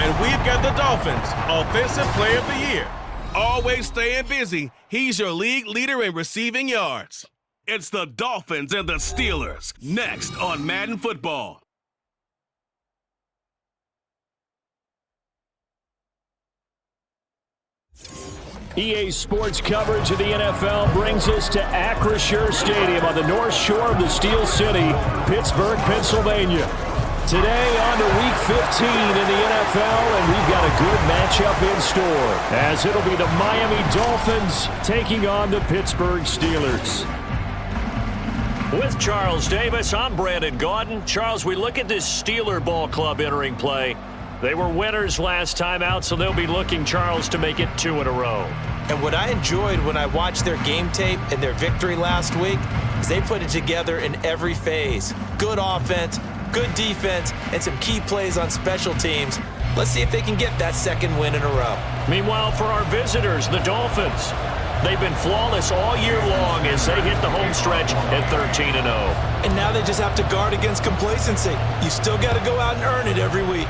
And we've got the Dolphins Offensive Player of the Year. Always staying busy, he's your league leader in receiving yards. It's the Dolphins and the Steelers, next on Madden Football. EA Sports coverage of the NFL brings us to Acrisure Stadium on the north shore of the Steel City, Pittsburgh, Pennsylvania. Today on to Week 15 in the NFL, and we've got a good matchup in store, as it'll be the Miami Dolphins taking on the Pittsburgh Steelers. With Charles Davis, I'm Brandon Gaudin. Charles, we look at this Steeler ball club entering play. They were winners last time out, so they'll be looking, Charles, to make it 2 in a row. And what I enjoyed when I watched their game tape and their victory last week is they put it together in every phase. Good offense, good defense, and some key plays on special teams. Let's see if they can get that second win in a row. Meanwhile, for our visitors, the Dolphins, they've been flawless all year long as they hit the home stretch at 13-0. And now they just have to guard against complacency. You still got to go out and earn it every week.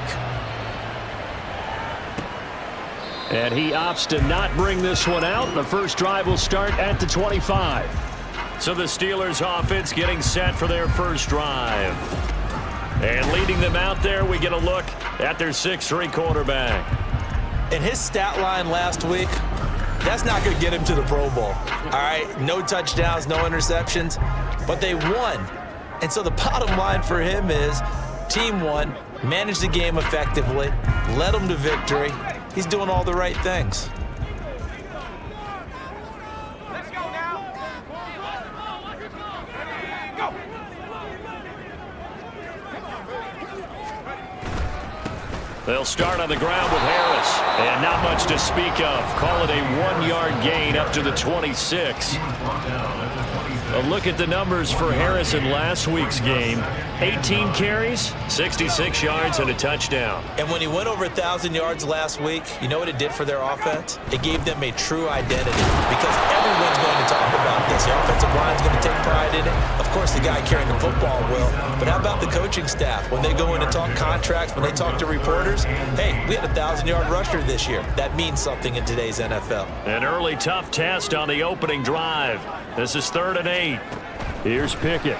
And he opts to not bring this one out. The first drive will start at the 25. So the Steelers offense getting set for their first drive. And leading them out there, we get a look at their 6'3" quarterback. And his stat line last week, that's not going to get him to the Pro Bowl. All right, no touchdowns, no interceptions, but they won. And so the bottom line for him is team won, managed the game effectively, led them to victory. He's doing all the right things. Let's go now. Go. They'll start on the ground with Harris. And not much to speak of. Call it a 1-yard gain up to the 26. A look at the numbers for Harris in last week's game. 18 carries, 66 yards, and a touchdown. And when he went over 1,000 yards last week, you know what it did for their offense? It gave them a true identity because everyone's going to talk about this. The offensive line's going to take pride in it. Of course, the guy carrying the football will. But how about the coaching staff? When they go in and talk contracts, when they talk to reporters, hey, we had a 1,000-yard rusher this year. That means something in today's NFL. An early tough test on the opening drive. This is 3rd and 8. Here's Pickett.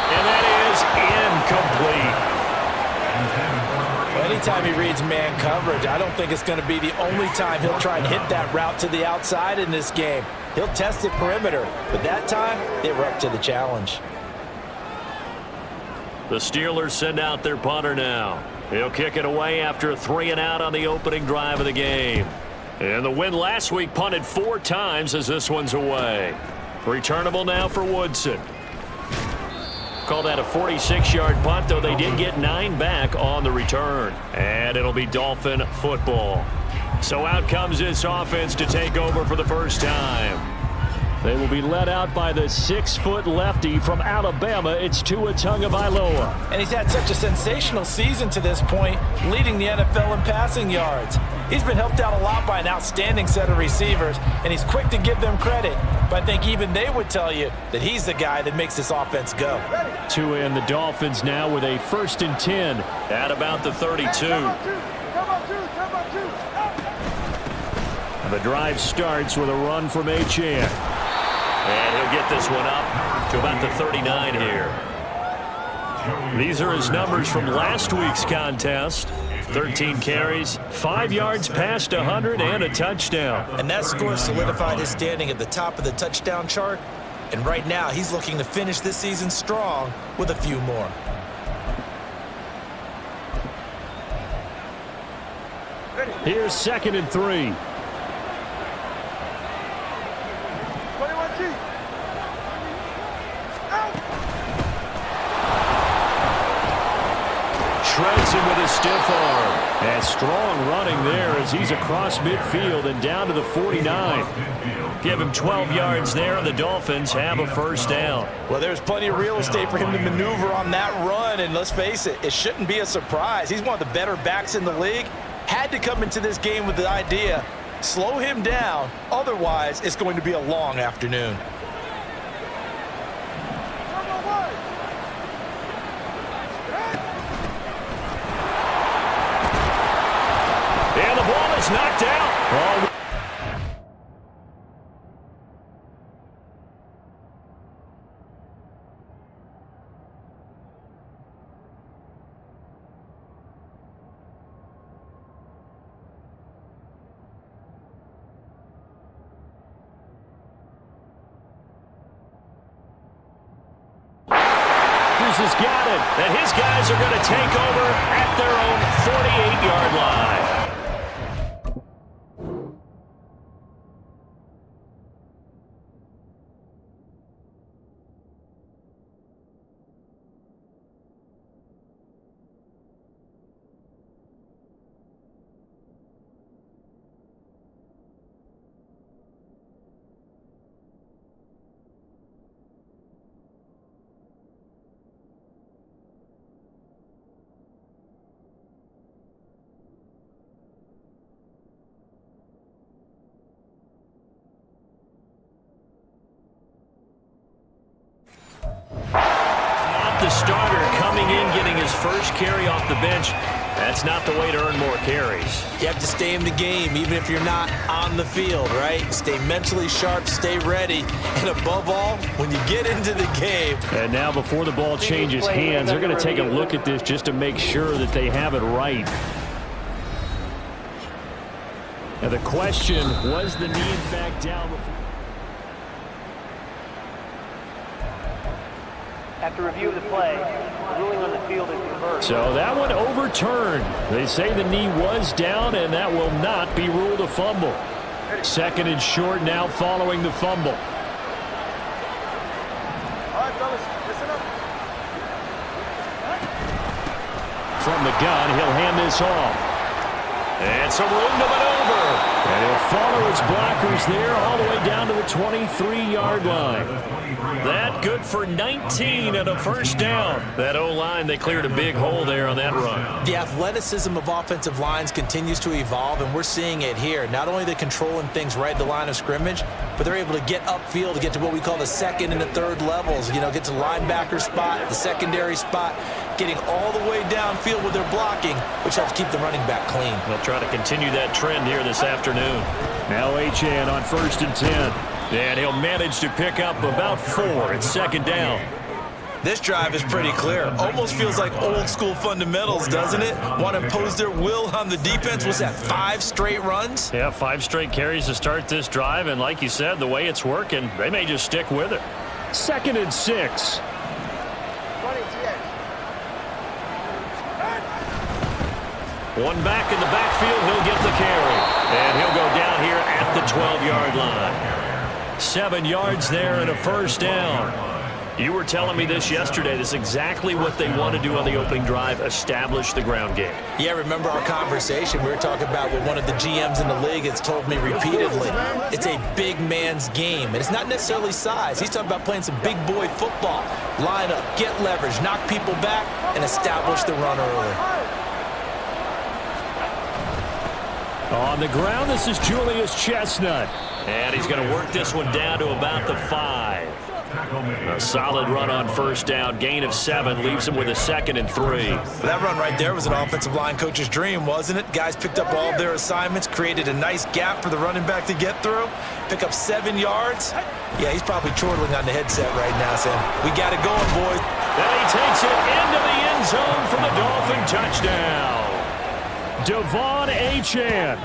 And that is incomplete. Well, anytime he reads man coverage, I don't think it's going to be the only time he'll try and hit that route to the outside in this game. He'll test the perimeter, but that time they were up to the challenge. The Steelers send out their punter now. He'll kick it away after a 3 and out on the opening drive of the game. And the win last week punted 4 times as this one's away. Returnable now for Woodson. Call that a 46-yard punt, though they did get 9 back on the return. And it'll be Dolphin football. So out comes this offense to take over for the first time. They will be led out by the 6-foot lefty from Alabama. It's Tua Tagovailoa. And he's had such a sensational season to this point, leading the NFL in passing yards. He's been helped out a lot by an outstanding set of receivers, and he's quick to give them credit. But I think even they would tell you that he's the guy that makes this offense go. Tua and the Dolphins now with a 1st and 10 at about the 32. The drive starts with a run from Achane. And he'll get this one up to about the 39 here. These are his numbers from last week's contest. 13 carries, 5 yards past 100, and a touchdown. And that score solidified his standing at the top of the touchdown chart. And right now, he's looking to finish this season strong with a few more. Here's 2nd and 3. Shreds him with a stiff arm. And strong running there as he's across midfield and down to the 49. Give him 12 yards there, and the Dolphins have a first down. Well, there's plenty of real estate for him to maneuver on that run, and let's face it, it shouldn't be a surprise. He's one of the better backs in the league. Had to come into this game with the idea, slow him down, otherwise it's going to be a long afternoon. is knocked out. Has got it, and his guys are going to take over at their own 48-yard line. The starter coming in, getting his first carry off the bench. That's not the way to earn more carries. You have to stay in the game, even if you're not on the field, right? Stay mentally sharp, stay ready, and above all, when you get into the game. And now before the ball changes hands, they're going to take a look at this just to make sure that they have it right. Now the question, was the knee in fact down before? After review of the play, the ruling on the field is reversed. So that one overturned. They say the knee was down, and that will not be ruled a fumble. Second and short now following the fumble. All right, fellas, listen up. From the gun, he'll hand this off. And some room to maneuver. And he'll follow his blockers there all the way down to the 23-yard line. That good for 19 and a first down. That O-line, they cleared a big hole there on that run. The athleticism of offensive lines continues to evolve, and we're seeing it here. Not only are they controlling things right at the line of scrimmage, but they're able to get upfield to get to what we call the second and the third levels. You know, get to the linebacker spot, the secondary spot, getting all the way downfield with their blocking, which helps keep the running back clean. They'll try to continue that trend here this afternoon. Now Achane on 1st and 10. And he'll manage to pick up about 4 at second down. This drive is pretty clear. Almost feels like old school fundamentals, doesn't it? Want to impose their will on the defense. Was that 5 straight runs? Yeah, 5 straight carries to start this drive. And like you said, the way it's working, they may just stick with it. 2nd and 6. One back in the backfield, he'll get the carry. And he'll go down here at the 12-yard line. 7 yards there and a first down. You were telling me this yesterday. This is exactly what they want to do on the opening drive, establish the ground game. Yeah, remember our conversation. We were talking about what one of the GMs in the league has told me repeatedly. It's a big man's game, and it's not necessarily size. He's talking about playing some big boy football. Line up, get leverage, knock people back, and establish the run early. On the ground, this is Julius Chestnut. And he's going to work this one down to about the 5. A solid run on first down. Gain of 7 leaves him with a 2nd and 3. That run right there was an offensive line coach's dream, wasn't it? Guys picked up all of their assignments, created a nice gap for the running back to get through, pick up 7 yards. Yeah, he's probably chortling on the headset right now saying, we got it going, boys. Then he takes it into the end zone for the Dolphin touchdown. Devon Achane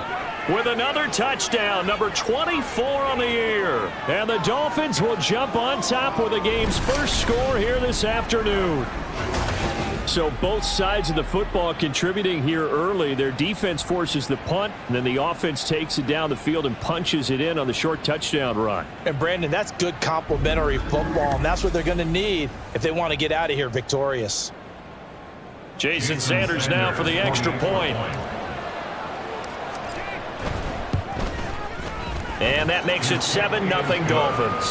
with another touchdown, number 24 on the year. And the Dolphins will jump on top with the game's first score here this afternoon. So both sides of the football contributing here early. Their defense forces the punt, and then the offense takes it down the field and punches it in on the short touchdown run. And Brandon, that's good complementary football, and that's what they're going to need if they want to get out of here victorious. Jason Sanders now for the extra point. And that makes it 7-0 Dolphins.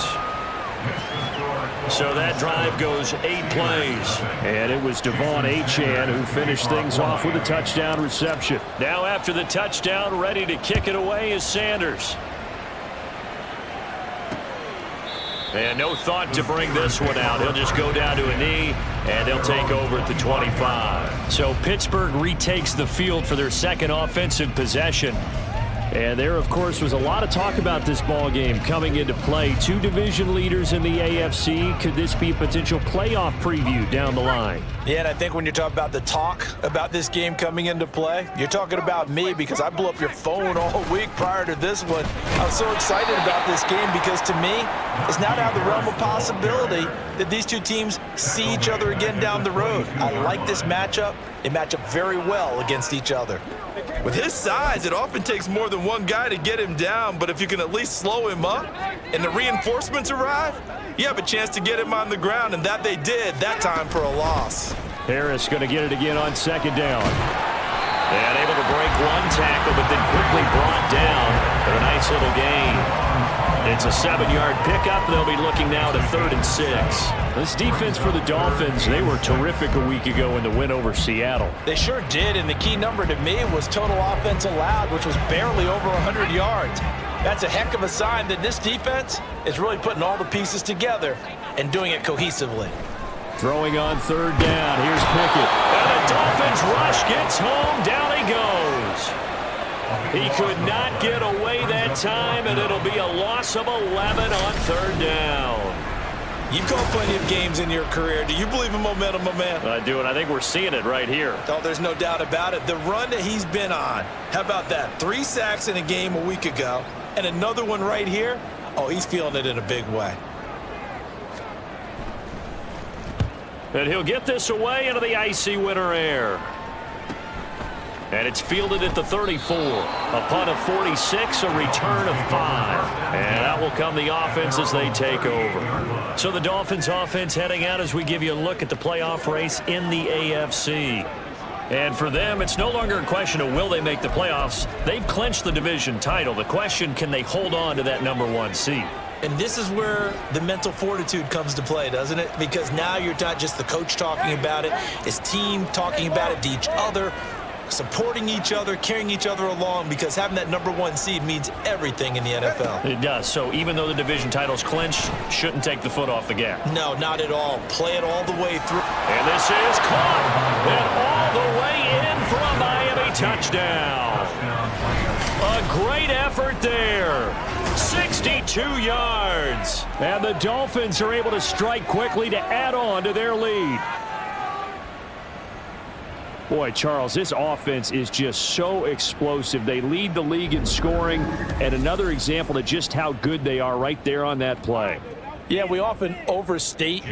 So that drive goes 8 plays. And it was Devon Achane who finished things off with a touchdown reception. Now after the touchdown, ready to kick it away is Sanders. And no thought to bring this one out. He'll just go down to a knee, and he'll take over at the 25. So Pittsburgh retakes the field for their second offensive possession. And there, of course, was a lot of talk about this ball game coming into play. Two division leaders in the AFC. Could this be a potential playoff preview down the line? Yeah, and I think when you're talking about the talk about this game coming into play, you're talking about me because I blew up your phone all week prior to this one. I was so excited about this game because to me, it's now down the realm of possibility that these two teams see each other again down the road. I like this matchup. They match up very well against each other. With his size, it often takes more than one guy to get him down, but if you can at least slow him up and the reinforcements arrive, you have a chance to get him on the ground, and that they did that time for a loss. Harris going to get it again on second down. And able to break one tackle, but then quickly brought down for a nice little gain. It's a 7-yard pickup. They'll be looking now to 3rd and 6. This defense for the Dolphins, they were terrific a week ago in the win over Seattle. They sure did, and the key number to me was total offense allowed, which was barely over 100 yards. That's a heck of a sign that this defense is really putting all the pieces together and doing it cohesively. Throwing on 3rd down. Here's Pickett. And the Dolphins rush gets home. Down he goes. He could not get away that time, and it'll be a loss of 11 on 3rd down. You've called plenty of games in your career. Do you believe in momentum, my man? I do, and I think we're seeing it right here. Oh, there's no doubt about it. The run that he's been on, how about that? 3 sacks in a game a week ago, and another one right here. Oh, he's feeling it in a big way. And he'll get this away into the icy winter air. And it's fielded at the 34. A punt of 46, a return of 5. And that will come the offense as they take over. So the Dolphins offense heading out as we give you a look at the playoff race in the AFC. And for them, it's no longer a question of will they make the playoffs. They've clinched the division title. The question, can they hold on to that #1 seed? And this is where the mental fortitude comes to play, doesn't it? Because now you're not just the coach talking about it, his team talking about it to each other, supporting each other, carrying each other along, because having that #1 seed means everything in the NFL. It does. So even though the division title's clinched, shouldn't take the foot off the gas. No, not at all. Play it all the way through. And this is caught. And all the way in for a Miami touchdown. A great effort there. 62 yards. And the Dolphins are able to strike quickly to add on to their lead. Boy, Charles, this offense is just so explosive. They lead the league in scoring, and another example of just how good they are right there on that play. Yeah, we often overstate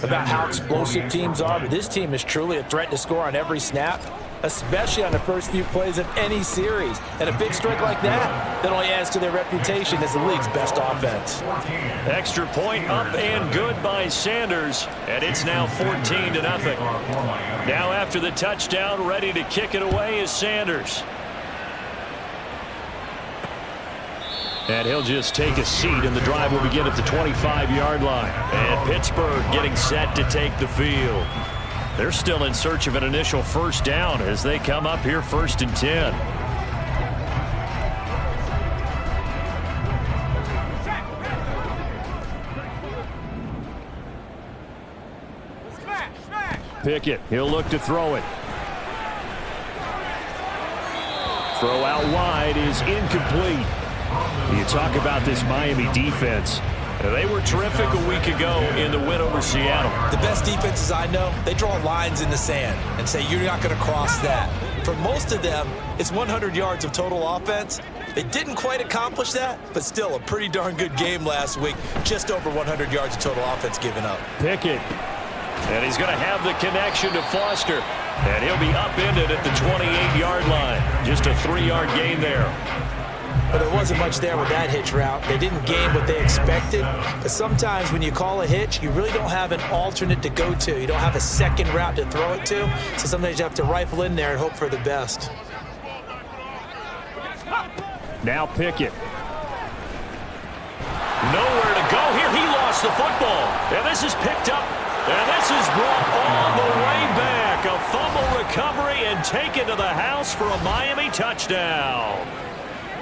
about how explosive teams are, but this team is truly a threat to score on every snap, especially on the first few plays of any series. And a big strike like that only adds to their reputation as the league's best offense. Extra point up and good by Sanders, and it's now 14-0. Now after the touchdown, ready to kick it away is Sanders. And he'll just take a seat, and the drive will begin at the 25-yard line. And Pittsburgh getting set to take the field. They're still in search of an initial first down as they come up here 1st and 10. Pickett, he'll look to throw it. Throw out wide is incomplete. You talk about this Miami defense. They were terrific a week ago in the win over Seattle. The best defenses I know, they draw lines in the sand and say you're not going to cross that. For most of them, it's 100 yards of total offense. They didn't quite accomplish that, but still a pretty darn good game last week. Just over 100 yards of total offense given up. Pickett. And he's going to have the connection to Foster. And he'll be upended at the 28-yard line. Just a 3-yard gain there. But there wasn't much there with that hitch route. They didn't gain what they expected. But sometimes when you call a hitch, you really don't have an alternate to go to. You don't have a second route to throw it to. So sometimes you have to rifle in there and hope for the best. Now Pickett. Nowhere to go here. He lost the football. And this is picked up. And this is brought all the way back. A fumble recovery and taken to the house for a Miami touchdown.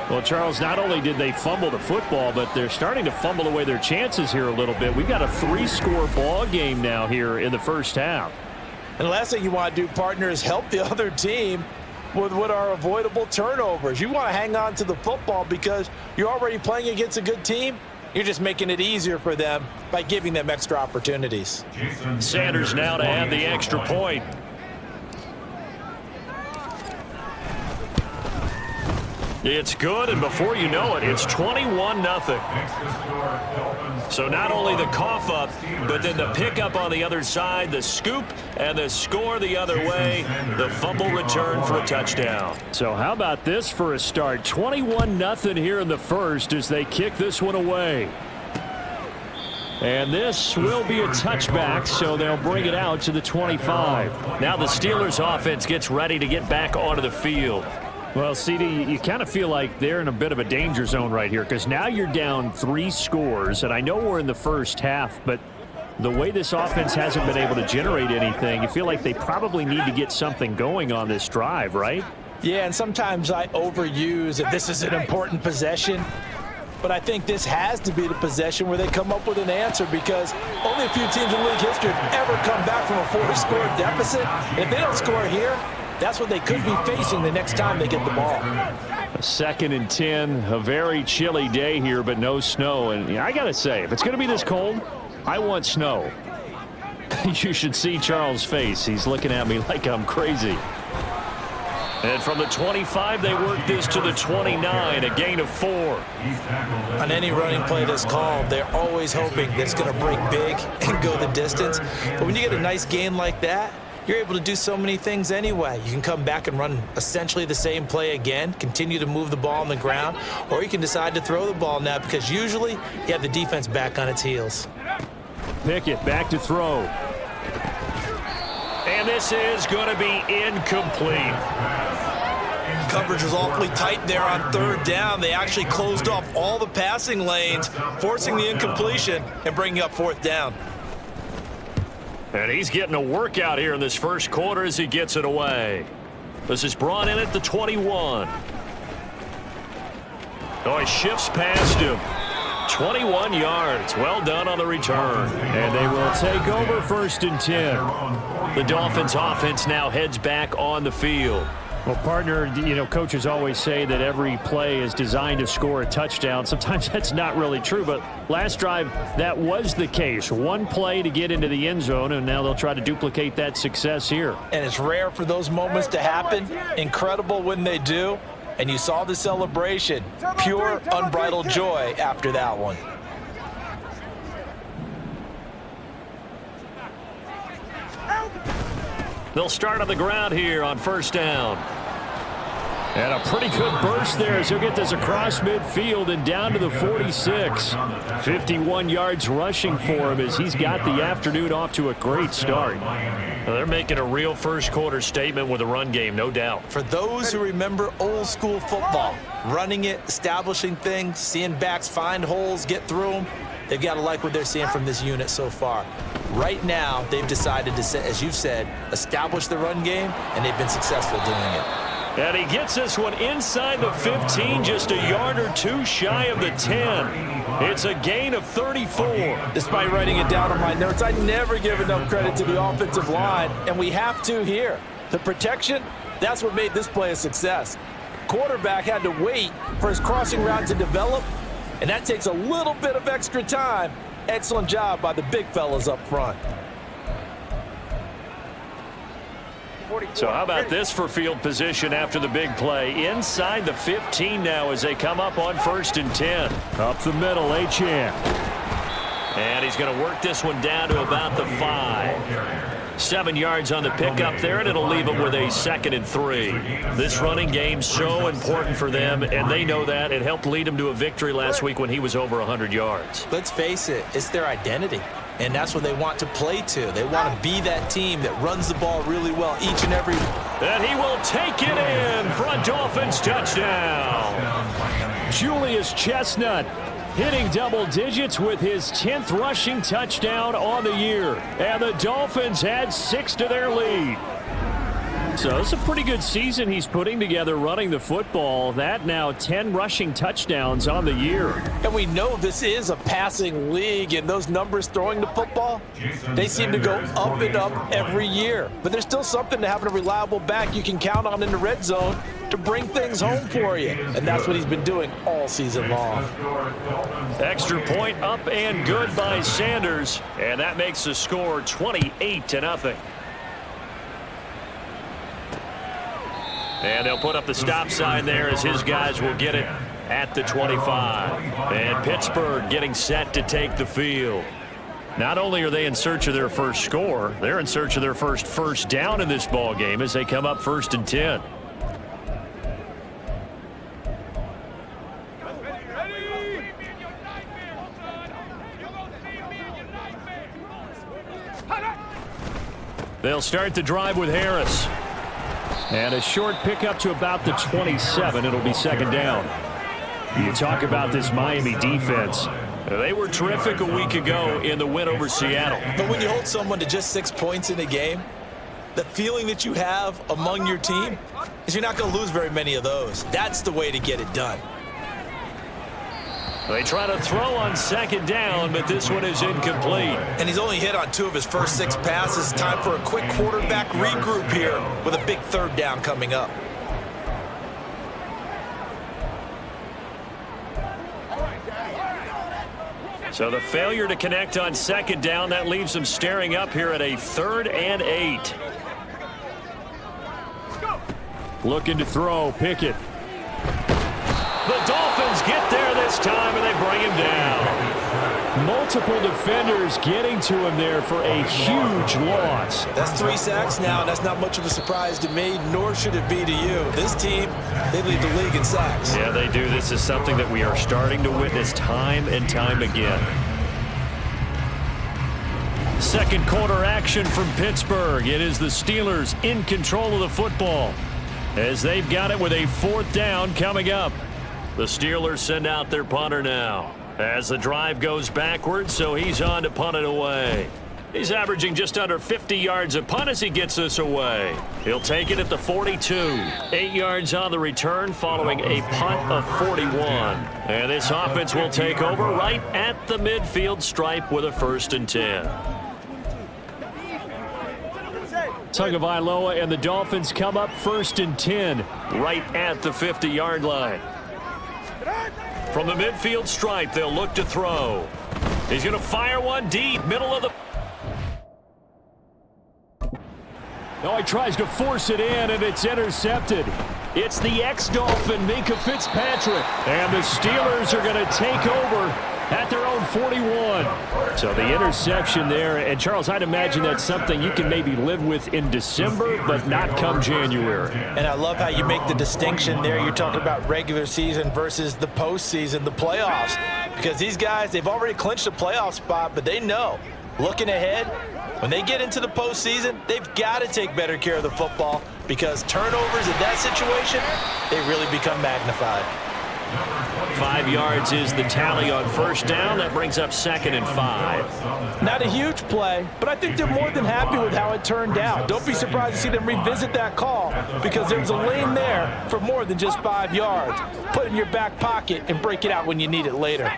Well, Charles, not only did they fumble the football, but they're starting to fumble away their chances here a little bit. We've got a 3-score ball game now here in the first half. And the last thing you want to do, partner, is help the other team with what are avoidable turnovers. You want to hang on to the football because you're already playing against a good team. You're just making it easier for them by giving them extra opportunities. Sanders now to add the extra point. It's good, and before you know it, it's 21-0. So not only the cough up, but then the pickup on the other side, the scoop, and the score the other way, the fumble return for a touchdown. So how about this for a start? 21-0 here in the first as they kick this one away. And this will be a touchback, so they'll bring it out to the 25. Now the Steelers offense gets ready to get back onto the field. Well, CD, you kind of feel like they're in a bit of a danger zone right here because now you're down 3 scores, and I know we're in the first half, but the way this offense hasn't been able to generate anything, you feel like they probably need to get something going on this drive, right? Yeah, and sometimes I overuse that this is an important possession, but I think this has to be the possession where they come up with an answer because only a few teams in league history have ever come back from a 40-score deficit. If they don't score here, that's what they could be facing the next time they get the ball. A 2nd and 10, a very chilly day here, but no snow. And I got to say, if it's going to be this cold, I want snow. You should see Charles' face. He's looking at me like I'm crazy. And from the 25, they work this to the 29, a gain of 4. On any running play that's called, they're always hoping that it's going to break big and go the distance. But when you get a nice gain like that, you're able to do so many things anyway. You can come back and run essentially the same play again, continue to move the ball on the ground, or you can decide to throw the ball now because usually you have the defense back on its heels. Pickett back to throw. And this is going to be incomplete. Coverage was awfully tight there on 3rd down. They actually closed off all the passing lanes, forcing the incompletion and bringing up 4th down. And he's getting a workout here in this first quarter as he gets it away. This is brought in at the 21. Oh, he shifts past him. 21 yards. Well done on the return. And they will take over 1st and 10. The Dolphins offense now heads back on the field. Well, partner, you know, coaches always say that every play is designed to score a touchdown. Sometimes that's not really true, but last drive, that was the case. One play to get into the end zone, and now they'll try to duplicate that success here. And it's rare for those moments to happen. Incredible when they do. And you saw the celebration. Pure, unbridled joy after that one. They'll start on the ground here on 1st down. And a pretty good burst there as he'll get this across midfield and down to the 46. 51 yards rushing for him as he's got the afternoon off to a great start. Well, they're making a real first quarter statement with a run game, no doubt. For those who remember old school football, running it, establishing things, seeing backs find holes, get through them, they've got to like what they're seeing from this unit so far. Right now, they've decided to, as you've said, establish the run game, and they've been successful doing it. And he gets this one inside the 15, just a yard or 2 shy of the 10. It's a gain of 34. Despite writing it down on my notes, I never give enough credit to the offensive line, and we have to here. The protection, that's what made this play a success. Quarterback had to wait for his crossing route to develop, and that takes a little bit of extra time. Excellent job by the big fellas up front. So how about this for field position after the big play? Inside the 15 now as they come up on 1st and 10. Up the middle, Achane. And he's going to work this one down to about the 5. 7 yards on the pickup there, and it'll leave them with a 2nd and 3. This running game's so important for them, and they know that. It helped lead them to a victory last week when he was over 100 yards. Let's face it, it's their identity. And that's what they want to play to. They want to be that team that runs the ball really well each and every. And he will take it in for a Dolphins touchdown. Julius Chestnut hitting double digits with his 10th rushing touchdown on the year. And the Dolphins add 6 to their lead. So it's a pretty good season he's putting together running the football. That now 10 rushing touchdowns on the year. And we know this is a passing league, and those numbers throwing the football, they seem to go up and up every year. But there's still something to having a reliable back you can count on in the red zone to bring things home for you. And that's what he's been doing all season long. Extra point up and good by Sanders. And that makes the score 28-0. And they'll put up the stop sign there as his guys will get it at the 25. And Pittsburgh getting set to take the field. Not only are they in search of their first score, they're in search of their first down in this ball game as they come up 1st and 10. They'll start the drive with Harris. And a short pickup to about the 27. It'll be 2nd down. You talk about this Miami defense. They were terrific a week ago in the win over Seattle. But when you hold someone to just 6 points in a game, the feeling that you have among your team is you're not going to lose very many of those. That's the way to get it done. They try to throw on 2nd down, but this one is incomplete. And he's only hit on 2 of his first 6 passes. Time for a quick quarterback regroup here with a big 3rd down coming up. So the failure to connect on 2nd down, that leaves them staring up here at a 3rd and 8. Looking to throw, Pickett. The Dolphins get there this time, and they bring him down. Multiple defenders getting to him there for a huge loss. That's 3 sacks now, and that's not much of a surprise to me, nor should it be to you. This team, they lead the league in sacks. Yeah, they do. This is something that we are starting to witness time and time again. 2nd quarter action from Pittsburgh. It is the Steelers in control of the football as they've got it with a 4th down coming up. The Steelers send out their punter now as the drive goes backwards, so he's on to punt it away. He's averaging just under 50 yards a punt as he gets this away. He'll take it at the 42. 8 yards on the return following a punt of 41. And this offense will take over right at the midfield stripe with a 1st and 10. Tagovailoa and the Dolphins come up 1st and 10 right at the 50-yard line. From the midfield stripe, they'll look to throw. He's going to fire one deep, middle of the... Oh, he tries to force it in, and it's intercepted. It's the ex-Dolphin, Minkah Fitzpatrick. And the Steelers are going to take over at their own 41. So the interception there. And, Charles, I'd imagine that's something you can maybe live with in December, but not come January. And I love how you make the distinction there. You're talking about regular season versus the postseason, the playoffs. Because these guys, they've already clinched a playoff spot, but they know, looking ahead, when they get into the postseason, they've got to take better care of the football because turnovers in that situation, they really become magnified. 5 yards is the tally on 1st down. That brings up 2nd and 5. Not a huge play, but I think they're more than happy with how it turned out. Don't be surprised to see them revisit that call because there was a lane there for more than just 5 yards. Put it in your back pocket and break it out when you need it later.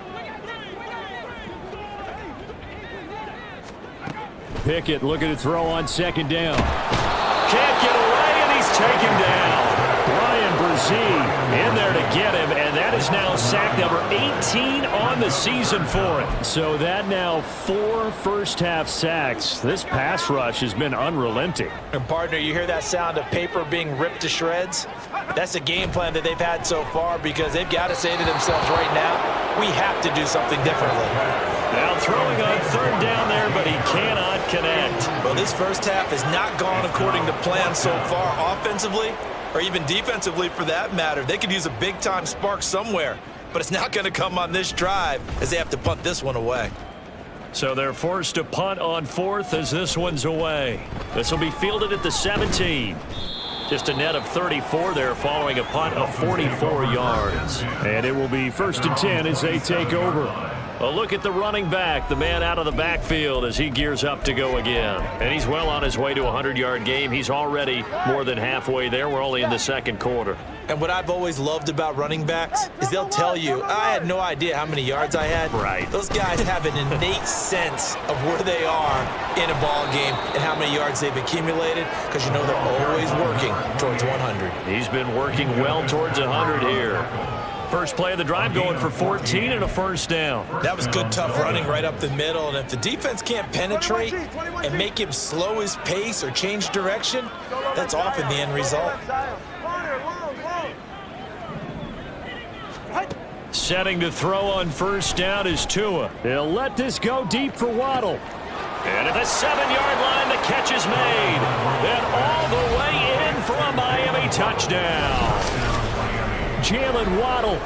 Pickett looking to throw on 2nd down. Can't get away, and he's taken down. Brian Brzee in there to get him, and that is now sack number 18 on the season for him. So that now 4 first-half sacks. This pass rush has been unrelenting. And, partner, you hear that sound of paper being ripped to shreds? That's a game plan that they've had so far because they've got to say to themselves right now, we have to do something differently. Now throwing on 3rd down there, but he cannot connect. Well, this first half has not gone according to plan so far offensively or even defensively for that matter. They could use a big-time spark somewhere, but it's not going to come on this drive as they have to punt this one away. So they're forced to punt on 4th as this one's away. This will be fielded at the 17. Just a net of 34 there following a punt of 44 yards. And it will be 1st and 10 as they take over. A look at the running back, the man out of the backfield as he gears up to go again. And he's well on his way to a 100-yard game. He's already more than halfway there. We're only in the second quarter. And what I've always loved about running backs is they'll tell you, I had no idea how many yards I had. Right. Those guys have an innate sense of where they are in a ball game and how many yards they've accumulated, because you know they're always working towards 100. He's been working well towards 100 here. First play of the drive going for 14 and a first down. That was good, tough running right up the middle. And if the defense can't penetrate and make him slow his pace or change direction, that's often the end result. Setting to throw on first down is Tua. He'll let this go deep for Waddle. And at the 7-yard line, the catch is made. And all the way in for a Miami touchdown. Jalen Waddle,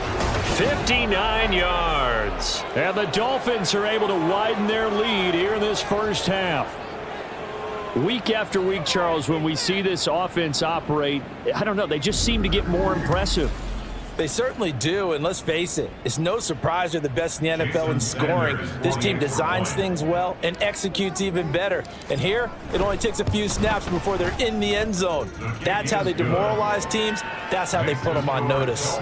59 yards. And the Dolphins are able to widen their lead here in this first half. Week after week, Charles, when we see this offense operate, I don't know, they just seem to get more impressive. They certainly do, and let's face it, it's no surprise they're the best in the NFL in scoring. This team designs things well and executes even better. And here, it only takes a few snaps before they're in the end zone. That's how they demoralize teams. That's how they put them on notice.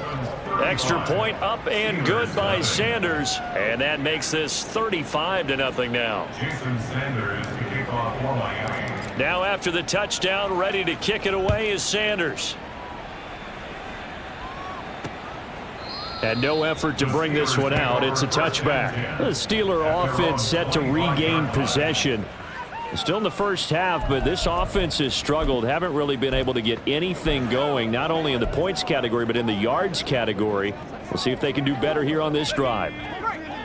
Extra point up and good by Sanders, and that makes this 35-0 now. Now after the touchdown, ready to kick it away is Sanders. And no effort to bring this one out. It's a touchback. The Steeler offense set to regain possession. Still in the first half, but this offense has struggled. Haven't really been able to get anything going, not only in the points category, but in the yards category. We'll see if they can do better here on this drive.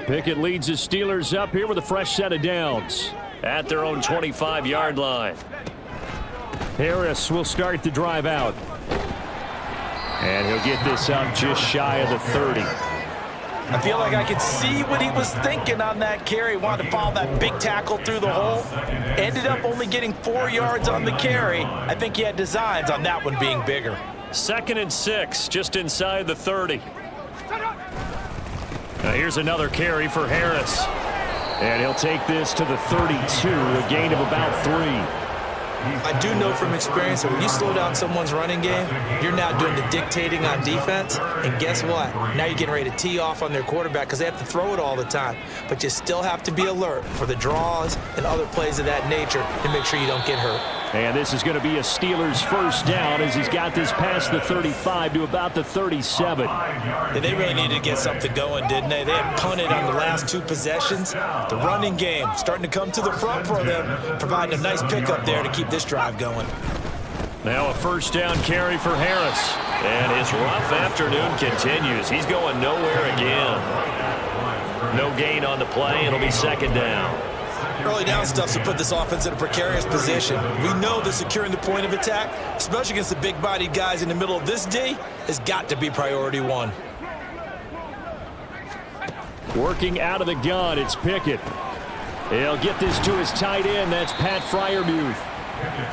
Pickett leads the Steelers up here with a fresh set of downs at their own 25-yard line. Harris will start the drive out. And he'll get this up just shy of the 30. I feel like I could see what he was thinking on that carry. Wanted to follow that big tackle through the hole. Ended up only getting 4 yards on the carry. I think he had designs on that one being bigger. 2nd and 6, just inside the 30. Now here's another carry for Harris. And he'll take this to the 32, a gain of about 3. I do know from experience that when you slow down someone's running game, you're now doing the dictating on defense. And guess what? Now you're getting ready to tee off on their quarterback because they have to throw it all the time. But you still have to be alert for the draws and other plays of that nature to make sure you don't get hurt. And this is going to be a Steelers first down as he's got this past the 35 to about the 37. Yeah, they really needed to get something going, didn't they? They had punted on the last 2 possessions. The running game starting to come to the front for them, providing a nice pickup there to keep this drive going. Now a first down carry for Harris. And his rough afternoon continues. He's going nowhere again. No gain on the play. It'll be 2nd down. Early down stuff to put this offense in a precarious position. We know that securing the point of attack, especially against the big-bodied guys in the middle of this D, has got to be priority 1. Working out of the gun, it's Pickett. He'll get this to his tight end. That's Pat Freiermuth.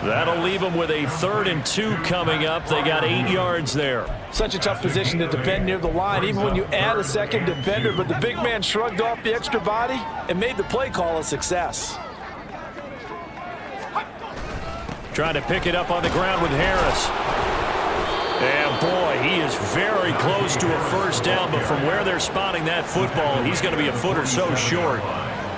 That'll leave him with a 3rd and 2 coming up. They got 8 yards there. Such a tough position to defend near the line, even when you add a second defender, but the big man shrugged off the extra body and made the play call a success. Trying to pick it up on the ground with Harris. And boy, he is very close to a first down, but from where they're spotting that football, he's going to be a foot or so short.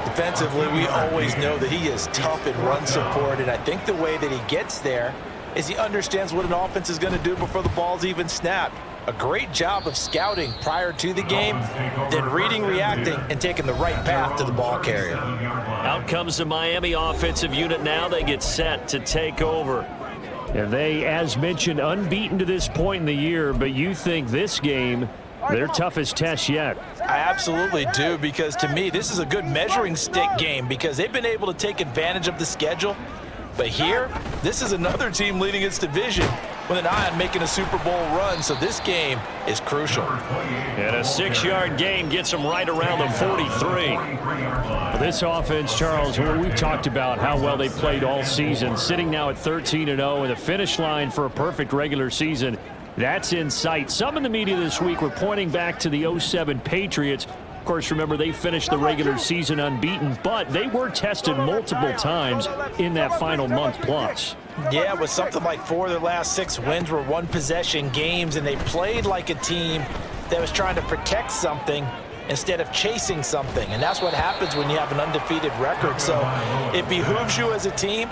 Defensively, we always know that he is tough in run support, and I think the way that he gets there is he understands what an offense is going to do before the ball's even snapped. A great job of scouting prior to the game, then reading, reacting, and taking the right path to the ball carrier. Out comes the Miami offensive unit now. They get set to take over. And they, as mentioned, unbeaten to this point in the year, but you think this game, their toughest test yet? I absolutely do, because to me, this is a good measuring stick game because they've been able to take advantage of the schedule. But here, this is another team leading its division with an eye on making a Super Bowl run, so this game is crucial. And a 6-yard gain gets them right around the 43. This offense, Charles, we've talked about how well they played all season, sitting now at 13-0 and the finish line for a perfect regular season. That's in sight. Some in the media this week were pointing back to the 07 Patriots. Of course, remember, they finished the regular season unbeaten, but they were tested multiple times in that final month plus. Yeah, with something like 4 of their last 6 wins were one-possession games, and they played like a team that was trying to protect something instead of chasing something. And that's what happens when you have an undefeated record. So it behooves you as a team,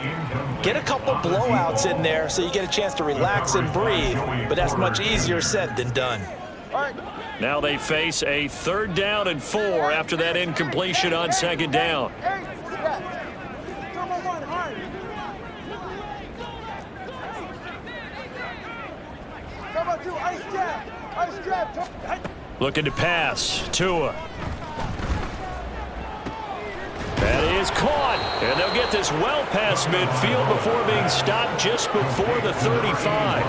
get a couple blowouts in there so you get a chance to relax and breathe. But that's much easier said than done. Now they face a 3rd down and 4 after that incompletion on 2nd down. Looking to pass. Tua. That is caught. And they'll get this well past midfield before being stopped just before the 35.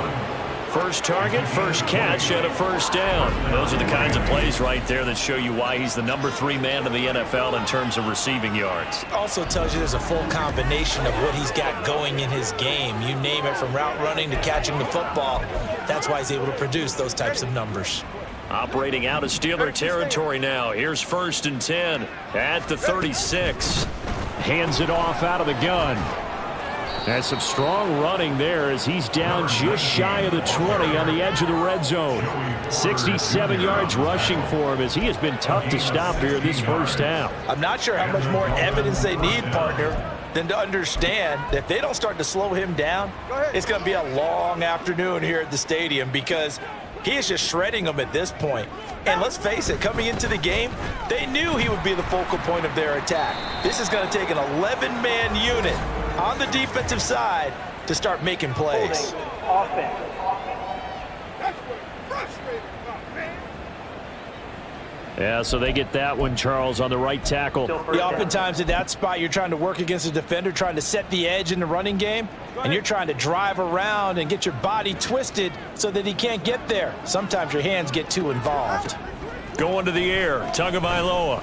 First target, first catch, and a 1st down. Those are the kinds of plays right there that show you why he's the number 3 man in the NFL in terms of receiving yards. Also tells you there's a full combination of what he's got going in his game. You name it, from route running to catching the football. That's why he's able to produce those types of numbers. Operating out of Steeler territory now. Here's 1st and 10 at the 36. Hands it off out of the gun. And some strong running there as he's down just shy of the 20 on the edge of the red zone. 67 yards rushing for him as he has been tough to stop here this first half. I'm not sure how much more evidence they need, partner, than to understand that if they don't start to slow him down, it's going to be a long afternoon here at the stadium, because he is just shredding them at this point. And let's face it, coming into the game, they knew he would be the focal point of their attack. This is going to take an 11-man unit on the defensive side to start making plays. Offense. Yeah, so they get that one, Charles, on the right tackle. Yeah, oftentimes in that spot, you're trying to work against a defender, trying to set the edge in the running game, and you're trying to drive around and get your body twisted so that he can't get there. Sometimes your hands get too involved. Going to the air, Tagovailoa.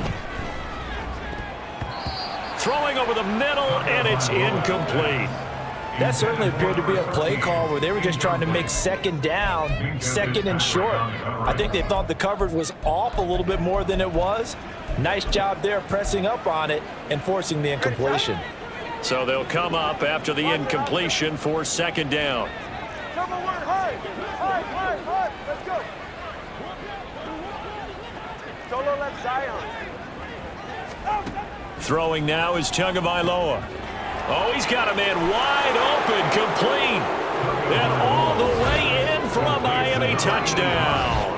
Throwing over the middle, and it's incomplete. That certainly appeared to be a play call where they were just trying to make 2nd down, 2nd and short. I think they thought the coverage was off a little bit more than it was. Nice job there pressing up on it and forcing the incompletion. So they'll come up after the incompletion for 2nd down. Let's go. Solo left Zion. Throwing now is Tagovailoa. Oh, he's got a man wide open, complete. And all the way in for a Miami touchdown.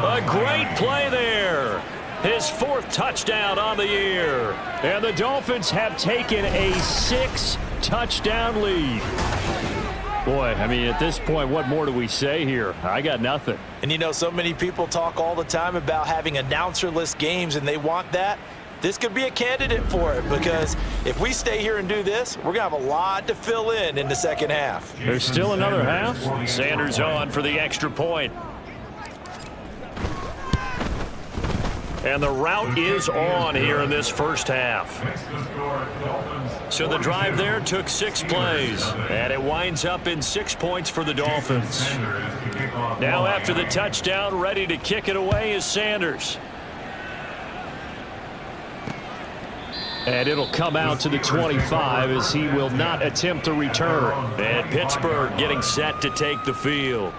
A great play there. His 4th touchdown on the year. And the Dolphins have taken a 6-touchdown lead. Boy, I mean, at this point, what more do we say here? I got nothing. And you know, so many people talk all the time about having announcer-less games, and they want that. This could be a candidate for it, because if we stay here and do this, we're going to have a lot to fill in the 2nd half. There's still another half. Sanders on for the extra point. And the route is on here in this first half. So the drive there took 6 plays, and it winds up in 6 points for the Dolphins. Now after the touchdown, ready to kick it away is Sanders. And it'll come out to the 25 as he will not attempt to return. And Pittsburgh getting set to take the field.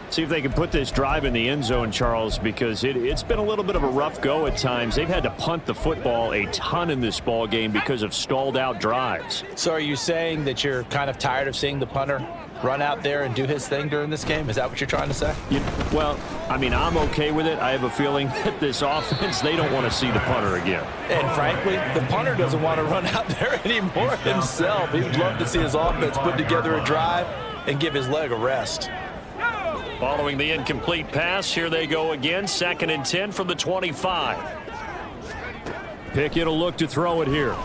See if they can put this drive in the end zone, Charles, because it's been a little bit of a rough go at times. They've had to punt the football a ton in this ball game because of stalled out drives. So are you saying that you're kind of tired of seeing the punter run out there and do his thing during this game? Is that what you're trying to say? Well, I mean, I'm okay with it. I have a feeling that this offense, they don't want to see the punter again. And frankly, the punter doesn't want to run out there anymore himself. He'd love to see his offense put together a drive and give his leg a rest. Following the incomplete pass, here they go again. 2nd and 10 from the 25. Pickett will look to throw it here.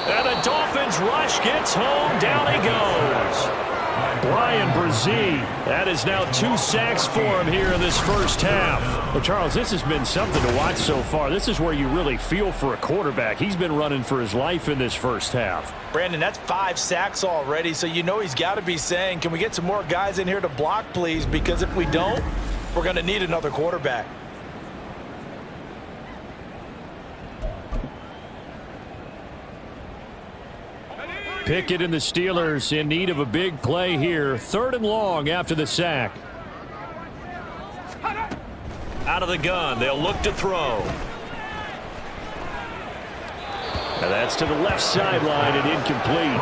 And the Dolphins rush gets home. Down he goes. Brian Brzee. That is now 2 sacks for him here in this first half. Well, Charles, this has been something to watch so far. This is where you really feel for a quarterback. He's been running for his life in this first half. Brandon, that's 5 sacks already, so you know he's got to be saying, can we get some more guys in here to block, please? Because if we don't, we're going to need another quarterback. Pickett and the Steelers in need of a big play here. 3rd and long after the sack. Out of the gun, they'll look to throw. And that's to the left sideline and incomplete.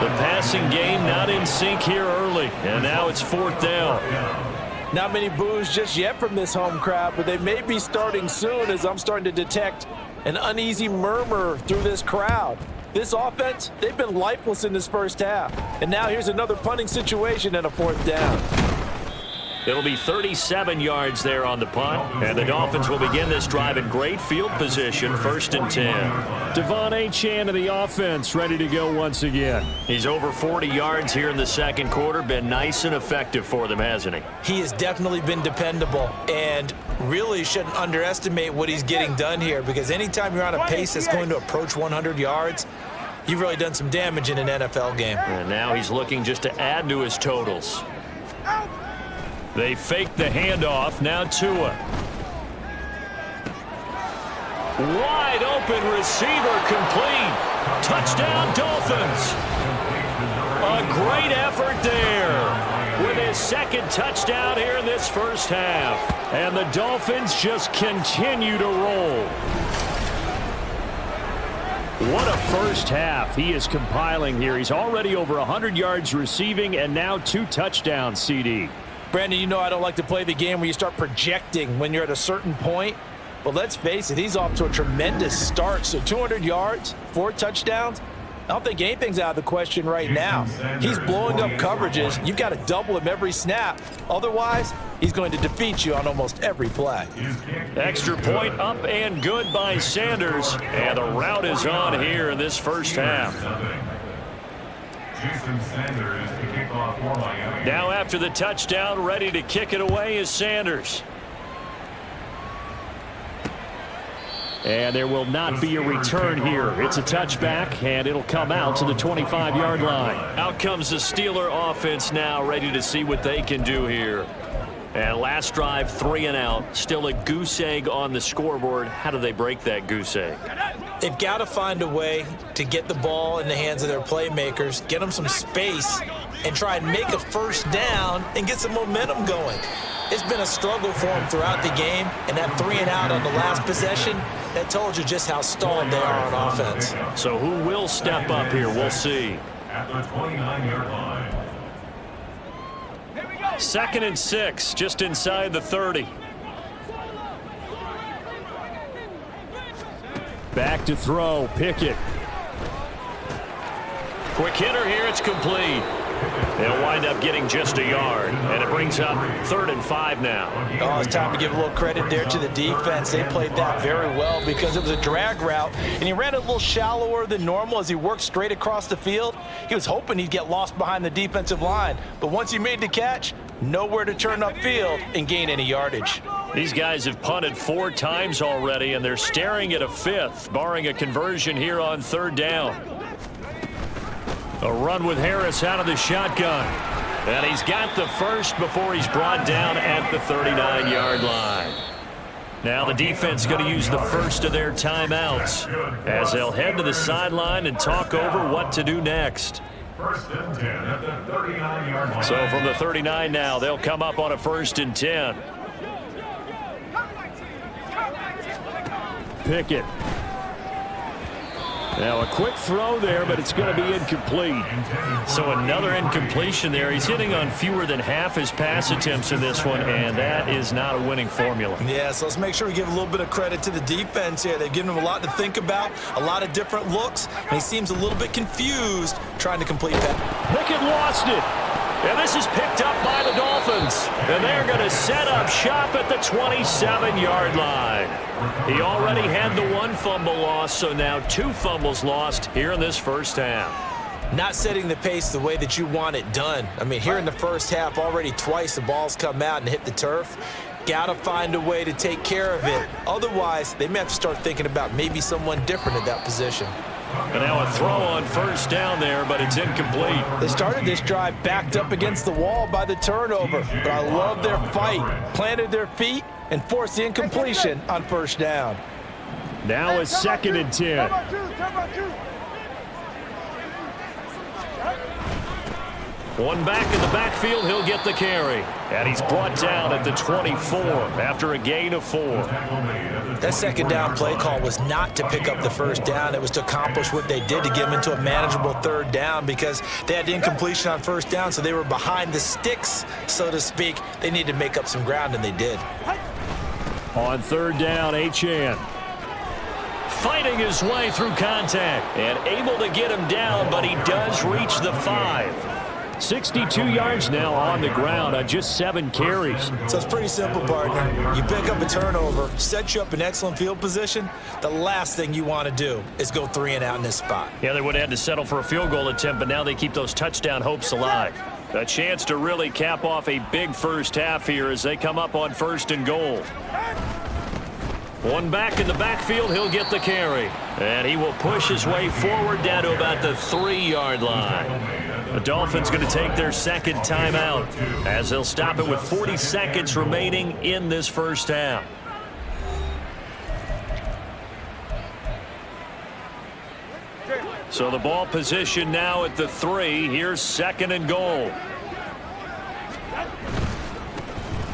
The passing game not in sync here early, and now it's 4th down. Not many boos just yet from this home crowd, but they may be starting soon as I'm starting to detect an uneasy murmur through this crowd. This offense, they've been lifeless in this first half. And now here's another punting situation and a 4th down. It'll be 37 yards there on the punt, and the Dolphins will begin this drive in great field position, 1st and 10. Devon Achane of the offense ready to go once again. He's over 40 yards here in the second quarter. Been nice and effective for them, hasn't he? He has definitely been dependable and really shouldn't underestimate what he's getting done here, because anytime you're on a pace that's going to approach 100 yards, you've really done some damage in an NFL game. And now he's looking just to add to his totals. They fake the handoff. Now Tua. Wide open receiver complete. Touchdown Dolphins. A great effort there with his 2nd touchdown here in this first half. And the Dolphins just continue to roll. What a first half he is compiling here. He's already over 100 yards receiving and now 2 touchdowns, CD. Brandon, you know I don't like to play the game where you start projecting when you're at a certain point. But let's face it, he's off to a tremendous start. So 200 yards, 4 touchdowns. I don't think anything's out of the question right now. He's blowing up coverages. You've got to double him every snap. Otherwise, he's going to defeat you on almost every play. Extra point up and good by Sanders. And the route is on here in this first half. Now after the touchdown, ready to kick it away is Sanders. And there will not be a return here. It's a touchback, and it'll come out to the 25-yard line. Out comes the Steeler offense now, ready to see what they can do here. And last drive, 3 and out. Still a goose egg on the scoreboard. How do they break that goose egg? They've got to find a way to get the ball in the hands of their playmakers, get them some space, and try and make a first down and get some momentum going. It's been a struggle for them throughout the game, and that 3 and out on the last possession, that told you just how stalled they are on offense. So who will step up here? We'll see. At the 29-yard line. 2nd and 6, just inside the 30. Back to throw, Pickett. Quick hitter here, it's complete. They'll wind up getting just a yard, and it brings up 3rd and 5 now. Oh, it's time to give a little credit there to the defense. They played that very well because it was a drag route, and he ran it a little shallower than normal as he worked straight across the field. He was hoping he'd get lost behind the defensive line, but once he made the catch, nowhere to turn upfield and gain any yardage. These guys have punted 4 times already, and they're staring at a 5th, barring a conversion here on 3rd down. A run with Harris out of the shotgun. And he's got the first before he's brought down at the 39-yard line. Now the defense going to use the first of their timeouts as they'll head to the sideline and talk over what to do next. 1st and 10 at the 39-yard line. So from the 39 now, they'll come up on a 1st and 10. Pickett. Now a quick throw there, but it's going to be incomplete. So another incompletion there. He's hitting on fewer than half his pass attempts in this one, and that is not a winning formula. Yeah, so let's make sure we give a little bit of credit to the defense here. They've given him a lot to think about, a lot of different looks, and he seems a little bit confused trying to complete that. Pickett lost it. And this is picked up by the Dolphins. And they're going to set up shop at the 27-yard line. He already had the 1 fumble loss, so now 2 fumbles lost here in this first half. Not setting the pace the way that you want it done. I mean, here in the first half, already twice the ball's come out and hit the turf. Got to find a way to take care of it. Otherwise, they may have to start thinking about maybe someone different at that position. And now a throw on 1st down there, but it's incomplete. They started this drive backed up against the wall by the turnover, but I love their fight. Planted their feet and forced the incompletion on 1st down. Now a 2nd and 10. One back in the backfield, he'll get the carry. And he's brought down at the 24 after a gain of 4. That second down play call was not to pick up the first down. It was to accomplish what they did to get them into a manageable third down because they had incompletion on first down, so they were behind the sticks, so to speak. They needed to make up some ground, and they did. On third down, Achane. Fighting his way through contact and able to get him down, but he does reach the 5. 62 yards now on the ground on just 7 carries. So it's pretty simple, partner. You pick up a turnover, set you up in excellent field position. The last thing you want to do is go 3 and out in this spot. Yeah, they would have had to settle for a field goal attempt, but now they keep those touchdown hopes alive. A chance to really cap off a big first half here as they come up on 1st and goal. One back in the backfield, he'll get the carry. And he will push his way forward down to about the 3-yard line. The Dolphins going to take their second timeout as they'll stop it with 40 seconds remaining in this first half. So the ball position now at the 3. Here's 2nd and goal.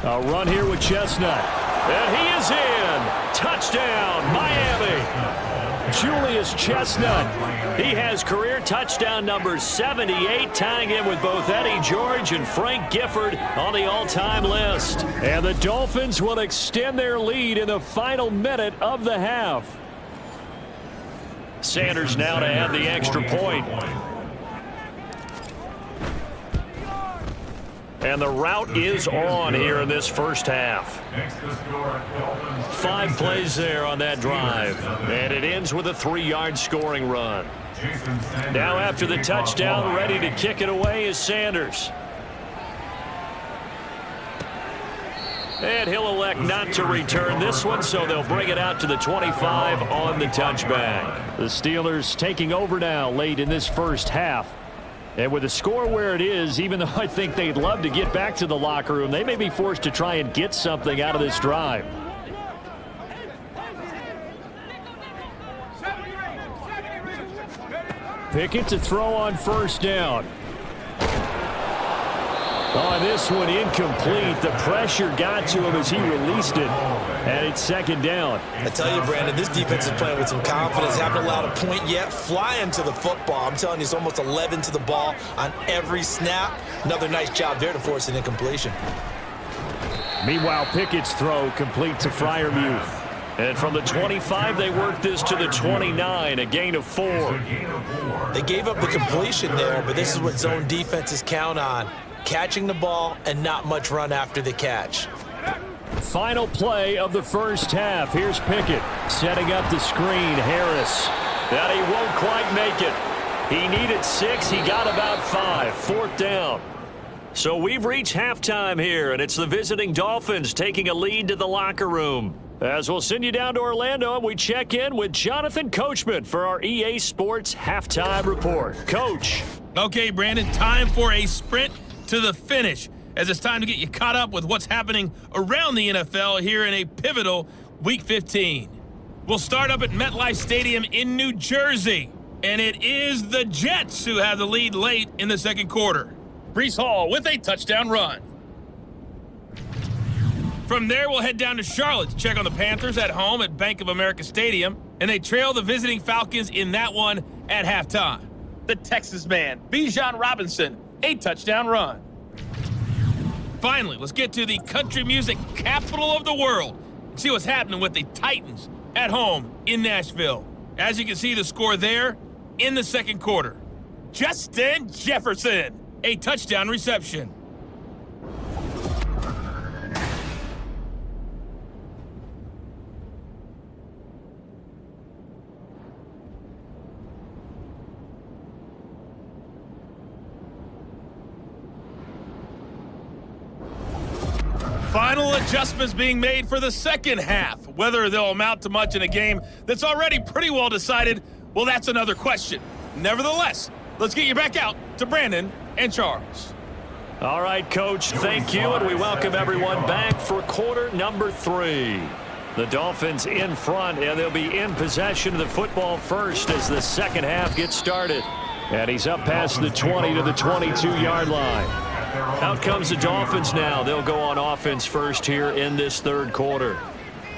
A run here with Chestnut. And he is in. Touchdown, Miami. Julius Chestnut. He has career touchdown number 78, tying in with both Eddie George and Frank Gifford on the all-time list. And the Dolphins will extend their lead in the final minute of the half. Sanders now to add the extra point. And the route is on here in this first half. 5 plays there on that drive. And it ends with a 3-yard scoring run. Now after the touchdown, ready to kick it away is Sanders. And he'll elect not to return this one, so they'll bring it out to the 25 on the touchback. The Steelers taking over now late in this first half. And with the score where it is, even though I think they'd love to get back to the locker room, they may be forced to try and get something out of this drive. Pickett to throw on 1st down. Oh, this one incomplete. The pressure got to him as he released it. And it's 2nd down. I tell you, Brandon, this defense is playing with some confidence. Haven't allowed a point yet. Flying to the football. I'm telling you, it's almost 11 to the ball on every snap. Another nice job there to force an incompletion. Meanwhile, Pickett's throw complete to Freiermuth. And from the 25, they work this to the 29, a gain of 4. They gave up the completion there, but this is what zone defenses count on. Catching the ball and not much run after the catch. Final play of the first half. Here's Pickett setting up the screen. Harris. That he won't quite make it. He needed 6. He got about 5. 4th down. So we've reached halftime here, and it's the visiting Dolphins taking a lead to the locker room. As we'll send you down to Orlando, and we check in with Jonathan Coachman for our EA Sports Halftime Report. Coach. Okay, Brandon, time for a sprint to the finish, as it's time to get you caught up with what's happening around the NFL here in a pivotal Week 15. We'll start up at MetLife Stadium in New Jersey, and it is the Jets who have the lead late in the second quarter. Breece Hall with a touchdown run. From there, we'll head down to Charlotte to check on the Panthers at home at Bank of America Stadium, and they trail the visiting Falcons in that one at halftime. The Texas man, Bijan Robinson, a touchdown run. Finally, let's get to the country music capital of the world and see what's happening with the Titans at home in Nashville. As you can see the score there in the second quarter. Justin Jefferson, a touchdown reception. Final adjustments being made for the second half. Whether they'll amount to much in a game that's already pretty well decided, well, that's another question. Nevertheless, let's get you back out to Brandon and Charles. All right, Coach, thank you, and we welcome everyone back for quarter number 3. The Dolphins in front, and they'll be in possession of the football first as the second half gets started. And he's up past the 20 to the 22-yard line. Out comes the Dolphins now. They'll go on offense first here in this third quarter.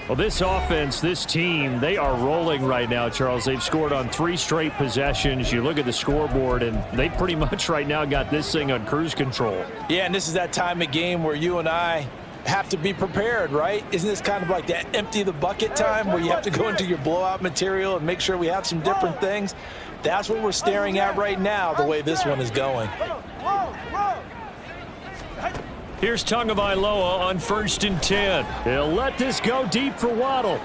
Well, this offense, this team, they are rolling right now, Charles. They've scored on 3 straight possessions. You look at the scoreboard, and they pretty much right now got this thing on cruise control. Yeah, and this is that time of game where you and I have to be prepared, right? Isn't this kind of like that empty the bucket time where you have to go into your blowout material and make sure we have some different things? That's what we're staring at right now, the way this one is going. Here's Tagovailoa on 1st and 10. He'll let this go deep for Waddle.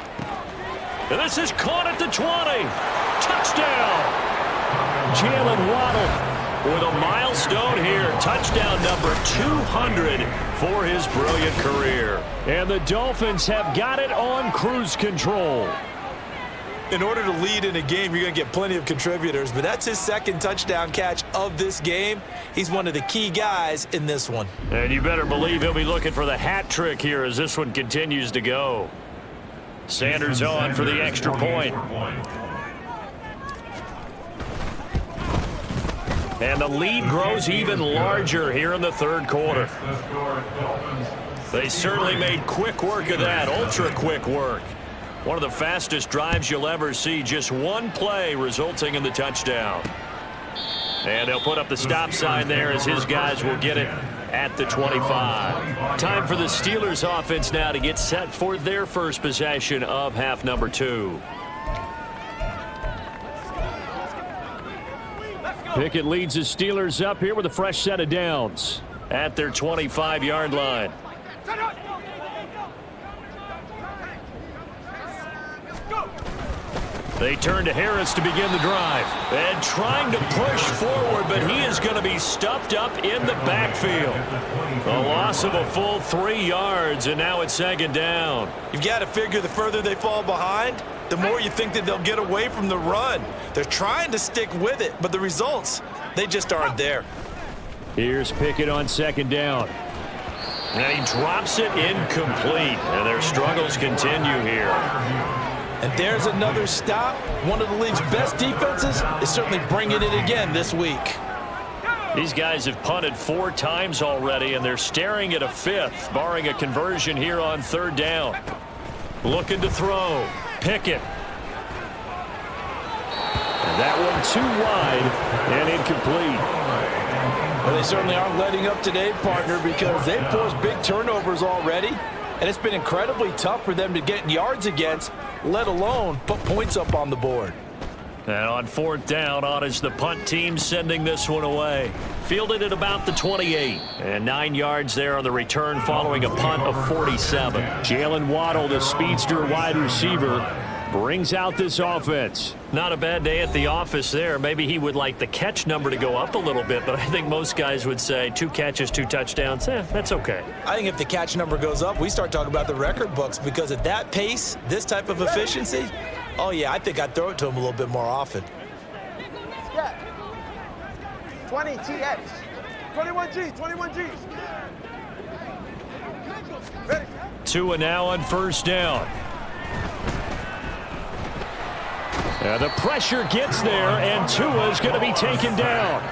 And this is caught at the 20. Touchdown! Jalen Waddle with a milestone here. Touchdown number 200 for his brilliant career. And the Dolphins have got it on cruise control. In order to lead in a game, you're going to get plenty of contributors, but that's his 2nd touchdown catch of this game. He's one of the key guys in this one. And you better believe he'll be looking for the hat trick here as this one continues to go. Sanders on for the extra point. And the lead grows even larger here in the third quarter. They certainly made quick work of that, ultra-quick work. One of the fastest drives you'll ever see. Just one play resulting in the touchdown. And they'll put up the stop sign there as his guys will get it at the 25. Time for the Steelers offense now to get set for their first possession of half number 2. Pickett leads the Steelers up here with a fresh set of downs. At their 25-yard line. They turn to Harris to begin the drive. And trying to push forward, but he is going to be stuffed up in the backfield. A loss of a full 3 yards, and now it's 2nd down. You've got to figure the further they fall behind, the more you think that they'll get away from the run. They're trying to stick with it, but the results, they just aren't there. Here's Pickett on 2nd down. And he drops it incomplete, and their struggles continue here. And there's another stop. One of the league's best defenses is certainly bringing it again this week. These guys have punted 4 times already, and they're staring at a 5th, barring a conversion here on 3rd down. Looking to throw. Pickett. And that one too wide and incomplete. Well, they certainly aren't letting up today, partner, because they've forced big turnovers already. And it's been incredibly tough for them to get yards against, let alone put points up on the board. And on 4th down, on is the punt team sending this one away. Fielded at about the 28. And 9 yards there on the return following a punt of 47. Jalen Waddle, the speedster wide receiver, brings out this offense. Not a bad day at the office there. Maybe he would like the catch number to go up a little bit, but I think most guys would say 2 catches, 2 touchdowns. That's okay. I think if the catch number goes up, we start talking about the record books, because at that pace, this type of efficiency, oh yeah, I think I'd throw it to him a little bit more often. Yeah. 20 TX. 21 G, 21 Gs. Ready. Tua now on 1st down. The pressure gets there, and Tua is going to be taken down.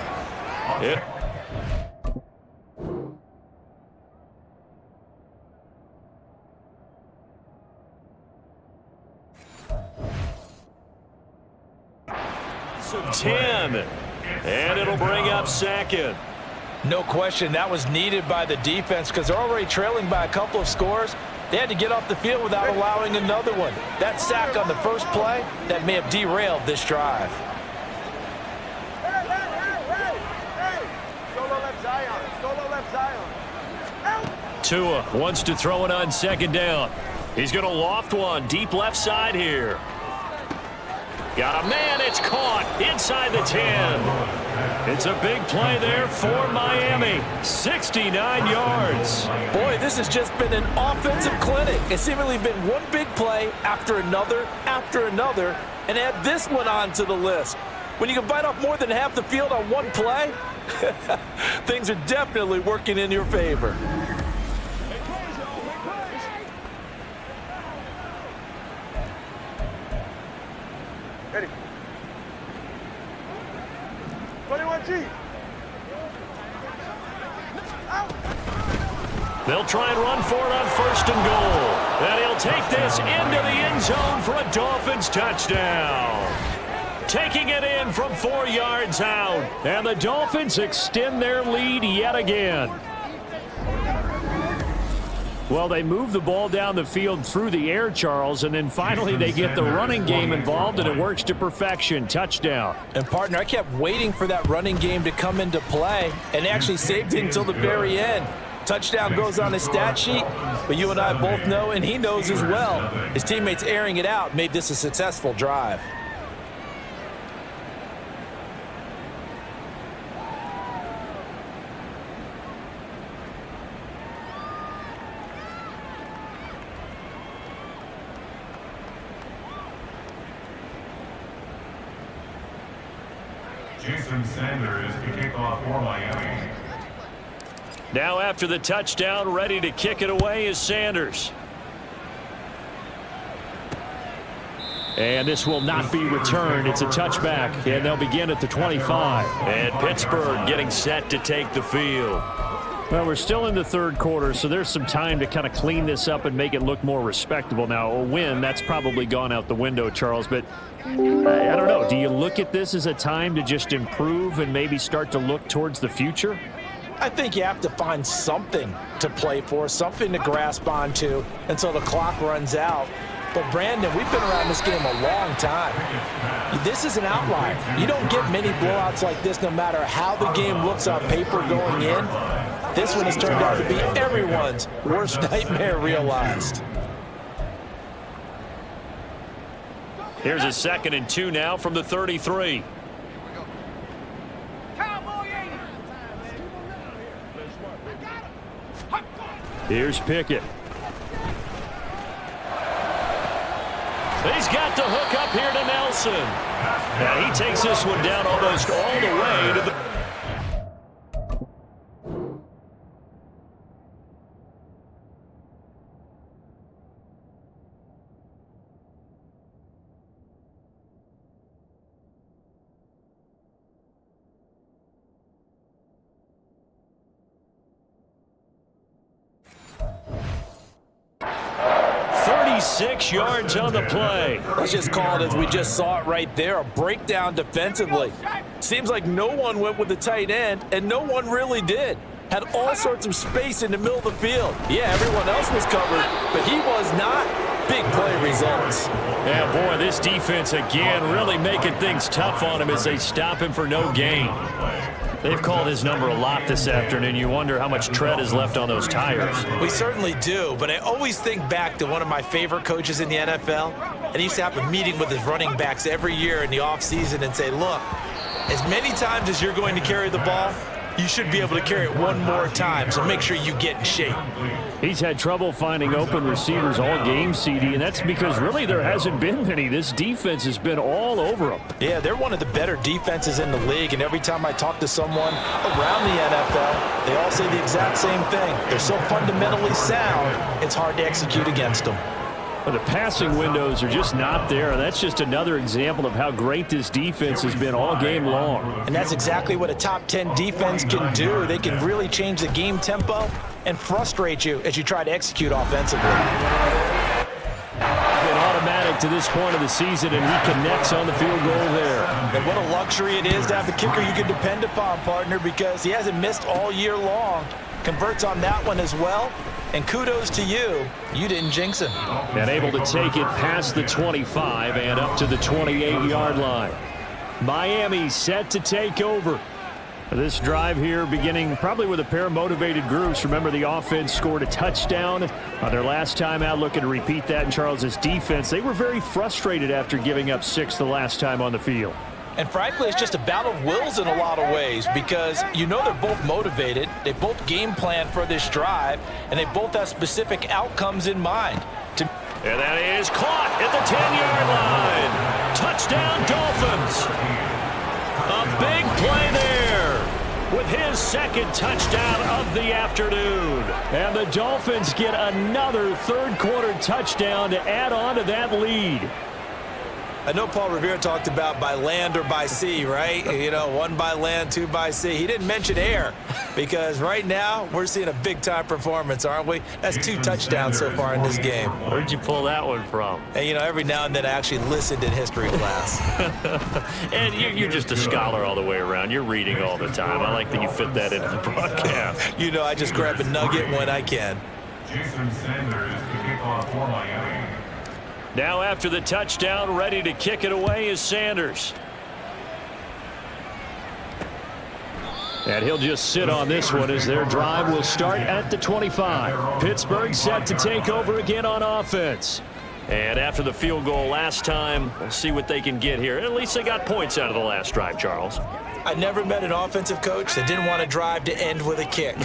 So 10, and it'll bring up 2nd. No question, that was needed by the defense because they're already trailing by a couple of scores. They had to get off the field without allowing another one. That sack on the first play, that may have derailed this drive. Hey. Solo left Zion. Solo left Zion. Tua wants to throw it on 2nd down. He's going to loft one deep left side here. Got a man, it's caught inside the 10. It's a big play there for Miami. 69 yards. Boy, this has just been an offensive clinic. It's seemingly been one big play after another, and add this one onto the list. When you can bite off more than half the field on one play, things are definitely working in your favor. Ready. 21G. They'll try and run for it on 1st and goal. And he'll take this into the end zone for a Dolphins touchdown. Taking it in from 4 yards out. And the Dolphins extend their lead yet again. Well, they move the ball down the field through the air, Charles, and then finally they get the running game involved, and it works to perfection. Touchdown. And, partner, I kept waiting for that running game to come into play and actually saved it until the very end. Touchdown goes on his stat sheet, but you and I both know, and he knows as well, his teammates airing it out made this a successful drive. Jason Sanders to kick off for Miami. Now after the touchdown, ready to kick it away is Sanders. And this will not be returned. It's a touchback, and they'll begin at the 25. And Pittsburgh getting set to take the field. Well, we're still in the 3rd quarter, so there's some time to kind of clean this up and make it look more respectable. Now, a win, that's probably gone out the window, Charles, but I don't know. Do you look at this as a time to just improve and maybe start to look towards the future? I think you have to find something to play for, something to grasp onto until the clock runs out. But, Brandon, we've been around this game a long time. This is an outlier. You don't get many blowouts like this no matter how the game looks on paper going in. This one has turned out to be everyone's worst nightmare realized. Here's a 2nd and 2 now from the 33. Here's Pickett. He's got the hook up here to Nelson. And he takes this one down almost all the way to the... Six yards on the play. Let's just call it as we just saw it right there, a breakdown defensively. Seems like no one went with the tight end, and no one really did. Had all sorts of space in the middle of the field. Yeah, everyone else was covered, but he was not. Big play results. Yeah, boy, this defense again really making things tough on him as they stop him for no gain. They've called his number a lot this afternoon. You wonder how much tread is left on those tires. We certainly do, but I always think back to one of my favorite coaches in the NFL, and he used to have a meeting with his running backs every year in the offseason and say, look, as many times as you're going to carry the ball, you should be able to carry it one more time, so make sure you get in shape. He's had trouble finding open receivers all game, CD, and that's because really there hasn't been many. This defense has been all over them. Yeah, they're one of the better defenses in the league, and every time I talk to someone around the NFL, they all say the exact same thing. They're so fundamentally sound, it's hard to execute against them. But the passing windows are just not there. That's just another example of how great this defense has been all game long. And that's exactly what a top 10 defense can do. They can really change the game tempo and frustrate you as you try to execute offensively. It's been automatic to this point of the season, and he connects on the field goal there. And what a luxury it is to have a kicker you can depend upon, partner, because he hasn't missed all year long. Converts on that one as well. And kudos to you. You didn't jinx him. And able to take it past the 25 and up to the 28-yard line. Miami set to take over. This drive here beginning probably with a pair of motivated groups. Remember, the offense scored a touchdown on their last time out. Looking to repeat that in Charles's defense. They were very frustrated after giving up 6 the last time on the field. And frankly, it's just a battle of wills in a lot of ways because you know they're both motivated. They both game plan for this drive, and they both have specific outcomes in mind. And that is caught at the 10-yard line. Touchdown, Dolphins. A big play there with his second touchdown of the afternoon. And the Dolphins get another third-quarter touchdown to add on to that lead. I know Paul Revere talked about by land or by sea, right? You know, 1 by land, 2 by sea. He didn't mention air because right now we're seeing a big-time performance, aren't we? That's 2 touchdowns so far in this game. Where'd you pull that one from? And, you know, every now and then I actually listened in history class. And you're just a scholar all the way around. You're reading all the time. I like that you fit that into the broadcast. You know, I just grab a nugget when I can. Jason Sanders to kick off for Miami. Now after the touchdown, ready to kick it away is Sanders. And he'll just sit on this one as their drive will start at the 25. Pittsburgh set to take over again on offense. And after the field goal last time, we'll see what they can get here. At least they got points out of the last drive, Charles. I never met an offensive coach that didn't want to drive to end with a kick.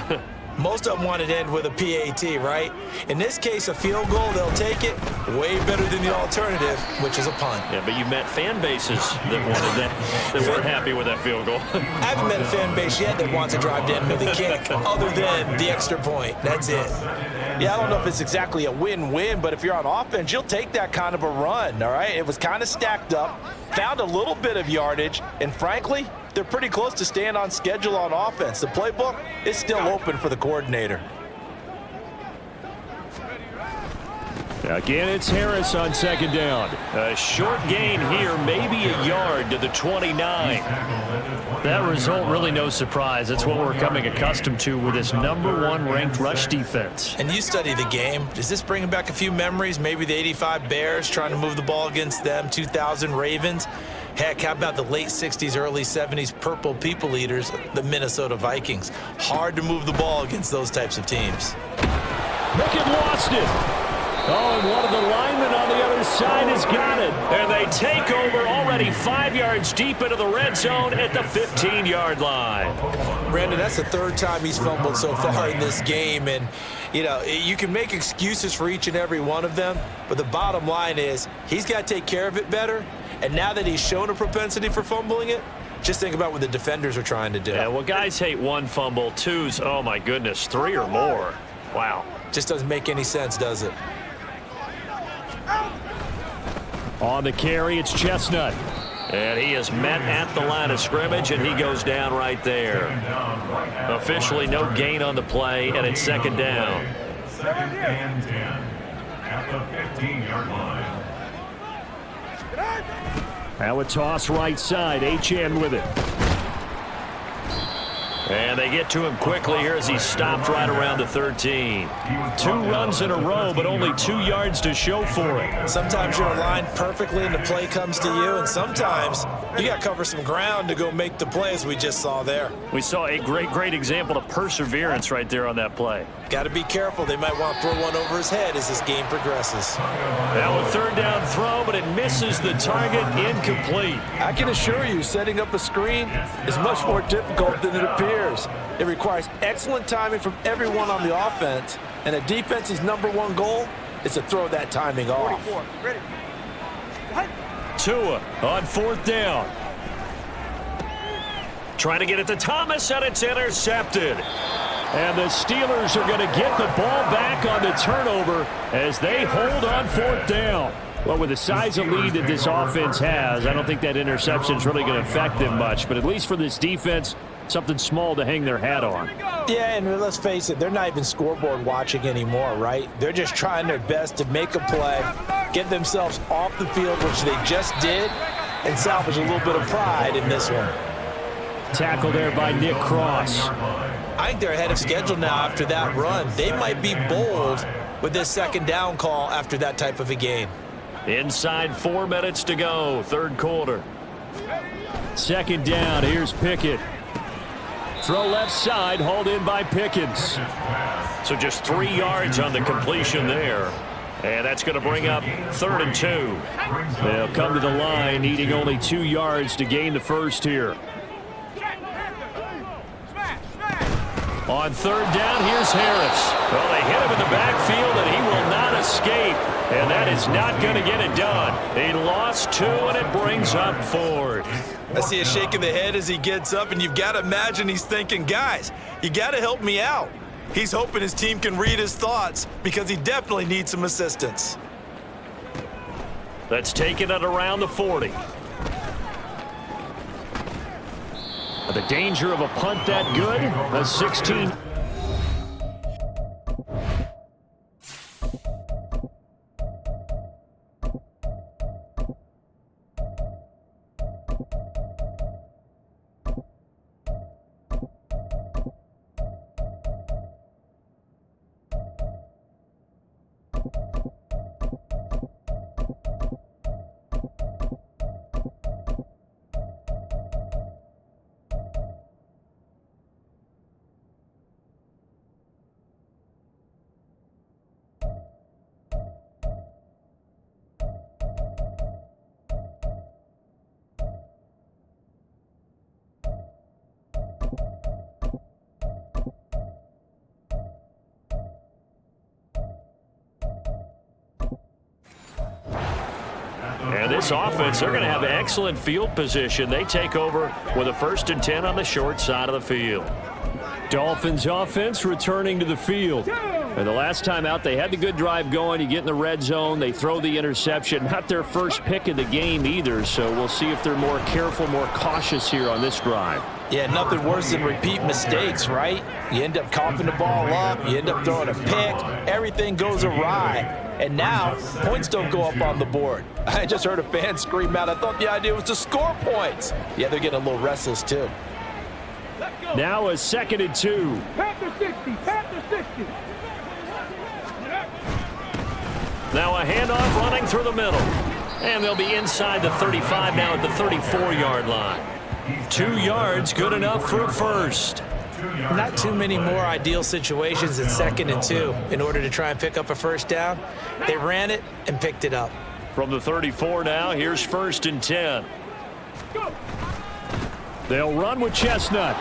Most of them want to end with a PAT, right? In this case, a field goal, they'll take it way better than the alternative, which is a punt. Yeah, but you met fan bases that wanted that, that weren't happy with that field goal. I haven't met a fan base yet that wants to drive to end with a kick other than the extra point. That's it. Yeah, I don't know if it's exactly a win-win, but if you're on offense, you'll take that kind of a run, all right? It was kind of stacked up, found a little bit of yardage, and frankly, they're pretty close to staying on schedule on offense. The playbook is still open for the coordinator. Again, it's Harris on second down. A short gain here, maybe a yard to the 29. That result, really no surprise. That's what we're coming accustomed to with this #1 ranked rush defense. And you study the game. Does this bring back a few memories? Maybe the 85 Bears trying to move the ball against them, 2000 Ravens. Heck, how about the late 60s, early 70s Purple People Eaters, the Minnesota Vikings? Hard to move the ball against those types of teams. Pickett lost it. Oh, and one of the linemen on the other side has got it. And they take over already 5 yards deep into the red zone at the 15-yard line. Brandon, that's the 3rd time he's fumbled so far in this game. And, you know, you can make excuses for each and every one of them, but the bottom line is he's got to take care of it better. And now that he's shown a propensity for fumbling it, just think about what the defenders are trying to do. Yeah, well, guys hate 1 fumble, 2's, oh, my goodness, 3 or more. Wow. Just doesn't make any sense, does it? On the carry, it's Chestnut. And he is met at the line of scrimmage, and he goes down right there. Officially no gain on the play, and it's 2nd down. 2nd and 10 at the 15-yard line. Now a toss right side. HN with it. And they get to him quickly here as he stopped right around the 13. 2 runs in a row, but only 2 yards to show for it. Sometimes you're aligned perfectly and the play comes to you, and sometimes you got to cover some ground to go make the play, as we just saw there. We saw a great example of perseverance right there on that play. Got to be careful. They might want to throw one over his head as this game progresses. Now a 3rd down throw, but it misses the target, incomplete. I can assure you, setting up a screen is much more difficult than it appears. It requires excellent timing from everyone on the offense, and a defense's #1 goal is to throw that timing off. 44, ready. Tua on 4th down. Trying to get it to Thomas, and it's intercepted. And the Steelers are going to get the ball back on the turnover as they hold on 4th down. Well, with the size of lead that this offense has, I don't think that interception is really going to affect them much. But at least for this defense, something small to hang their hat on. Yeah, and let's face it, they're not even scoreboard watching anymore, right? They're just trying their best to make a play, get themselves off the field, which they just did, and salvage a little bit of pride in this one. Tackle there by Nick Cross. I think they're ahead of schedule now after that run. They might be bold with this 2nd down call after that type of a gain. Inside 4 minutes to go, 3rd quarter. 2nd down, here's Pickett. Throw left side, hauled in by Pickens. So just 3 yards on the completion there. And that's going to bring up 3rd and 2. They'll come to the line, needing only 2 yards to gain the first here. On 3rd down, here's Harris. Well, they hit him in the backfield, and he will not escape. And that is not going to get it done. He lost 2, and it brings up 4th. I see a shake of the head as he gets up, and you've got to imagine he's thinking, guys, you got to help me out. He's hoping his team can read his thoughts because he definitely needs some assistance. That's taken at around the 40. The danger of a punt that good. A 16. And this offense, they're going to have excellent field position. They take over with a 1st and 10 on the short side of the field. Dolphins offense returning to the field. And the last time out, they had the good drive going. You get in the red zone, they throw the interception. Not their first pick of the game either, so we'll see if they're more careful, more cautious here on this drive. Yeah, nothing worse than repeat mistakes, right? You end up coughing the ball up, you end up throwing a pick, everything goes awry. And now, points don't go up on the board. I just heard a fan scream out, I thought the idea was to score points. Yeah, they're getting a little restless too. Now a 2nd and 2. Panther 60, Panther 60. Now a handoff running through the middle. And they'll be inside the 35 now at the 34-yard line. 2 yards, good enough for a first. Not too many more ideal situations in 2nd and 2 in order to try and pick up a first down. They ran it and picked it up. From the 34 now, here's 1st and 10. They'll run with Chestnut.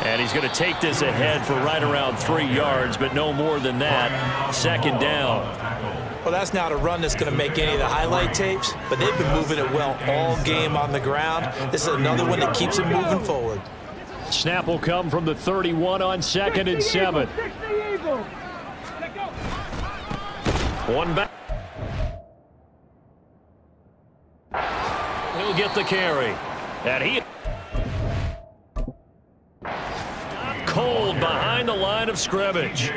And he's going to take this ahead for right around 3 yards, but no more than that. 2nd down. Well, that's not a run that's going to make any of the highlight tapes, but they've been moving it well all game on the ground. This is another one that keeps them moving forward. Snap will come from the 31 on 2nd and 7. One back. He'll get the carry. And he cold behind the line of scrimmage.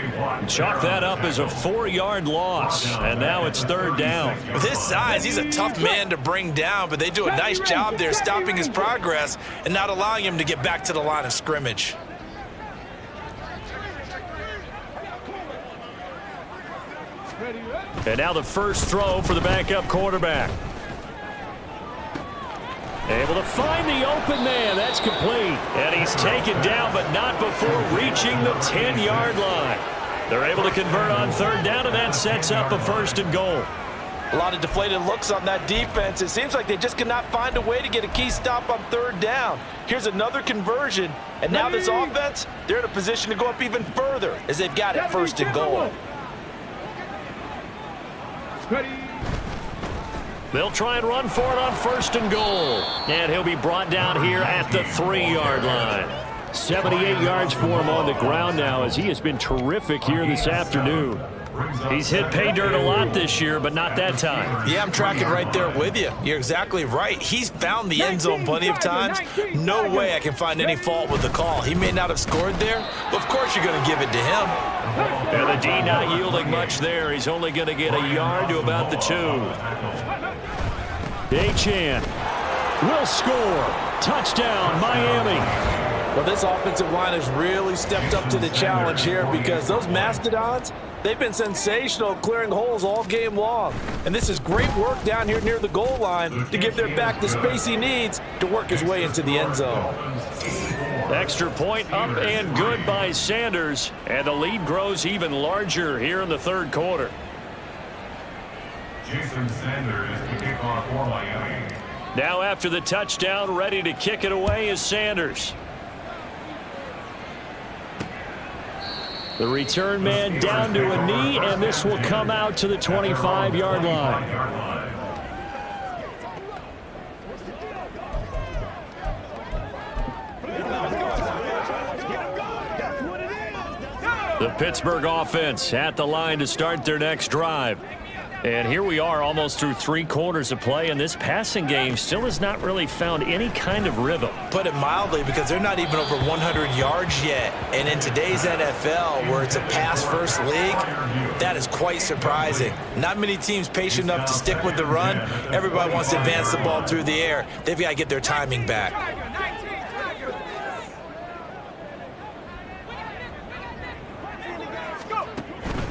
Chalk that up as a 4-yard loss. And now it's 3rd down. With his size, he's a tough man to bring down, but they do a nice job there stopping his progress and not allowing him to get back to the line of scrimmage. And now the first throw for the backup quarterback. Able to find the open man. That's complete. And he's taken down, but not before reaching the 10-yard line. They're able to convert on 3rd down, and that sets up a 1st and goal. A lot of deflated looks on that defense. It seems like they just cannot find a way to get a key stop on 3rd down. Here's another conversion, and now this offense, they're in a position to go up even further as they've got it 1st and goal. They'll try and run for it on 1st and goal. And he'll be brought down here at the 3-yard line. 78 yards for him on the ground now as he has been terrific here this afternoon. He's hit pay dirt a lot this year, but not that time. Yeah, I'm tracking right there with you. You're exactly right. He's found the end zone plenty of times. No way I can find any fault with the call. He may not have scored there, but of course you're going to give it to him. And the D not yielding much there. He's only going to get a yard to about the 2. Achan will score. Touchdown, Miami. Well, this offensive line has really stepped up to the challenge here because those Mastodons, they've been sensational clearing holes all game long. And this is great work down here near the goal line to give their back the space he needs to work his way into the end zone. Extra point up and good by Sanders. And the lead grows even larger here in the 3rd quarter. Jason Sanders to kick off for Miami. Now after the touchdown, ready to kick it away is Sanders. The return man down to a knee, and this will come out to the 25-yard line. The Pittsburgh offense at the line to start their next drive. And here we are almost through 3 quarters of play, and this passing game still has not really found any kind of rhythm. Put it mildly, because they're not even over 100 yards yet. And in today's NFL, where it's a pass-first league, that is quite surprising. Not many teams patient enough to stick with the run. Everybody wants to advance the ball through the air. They've got to get their timing back.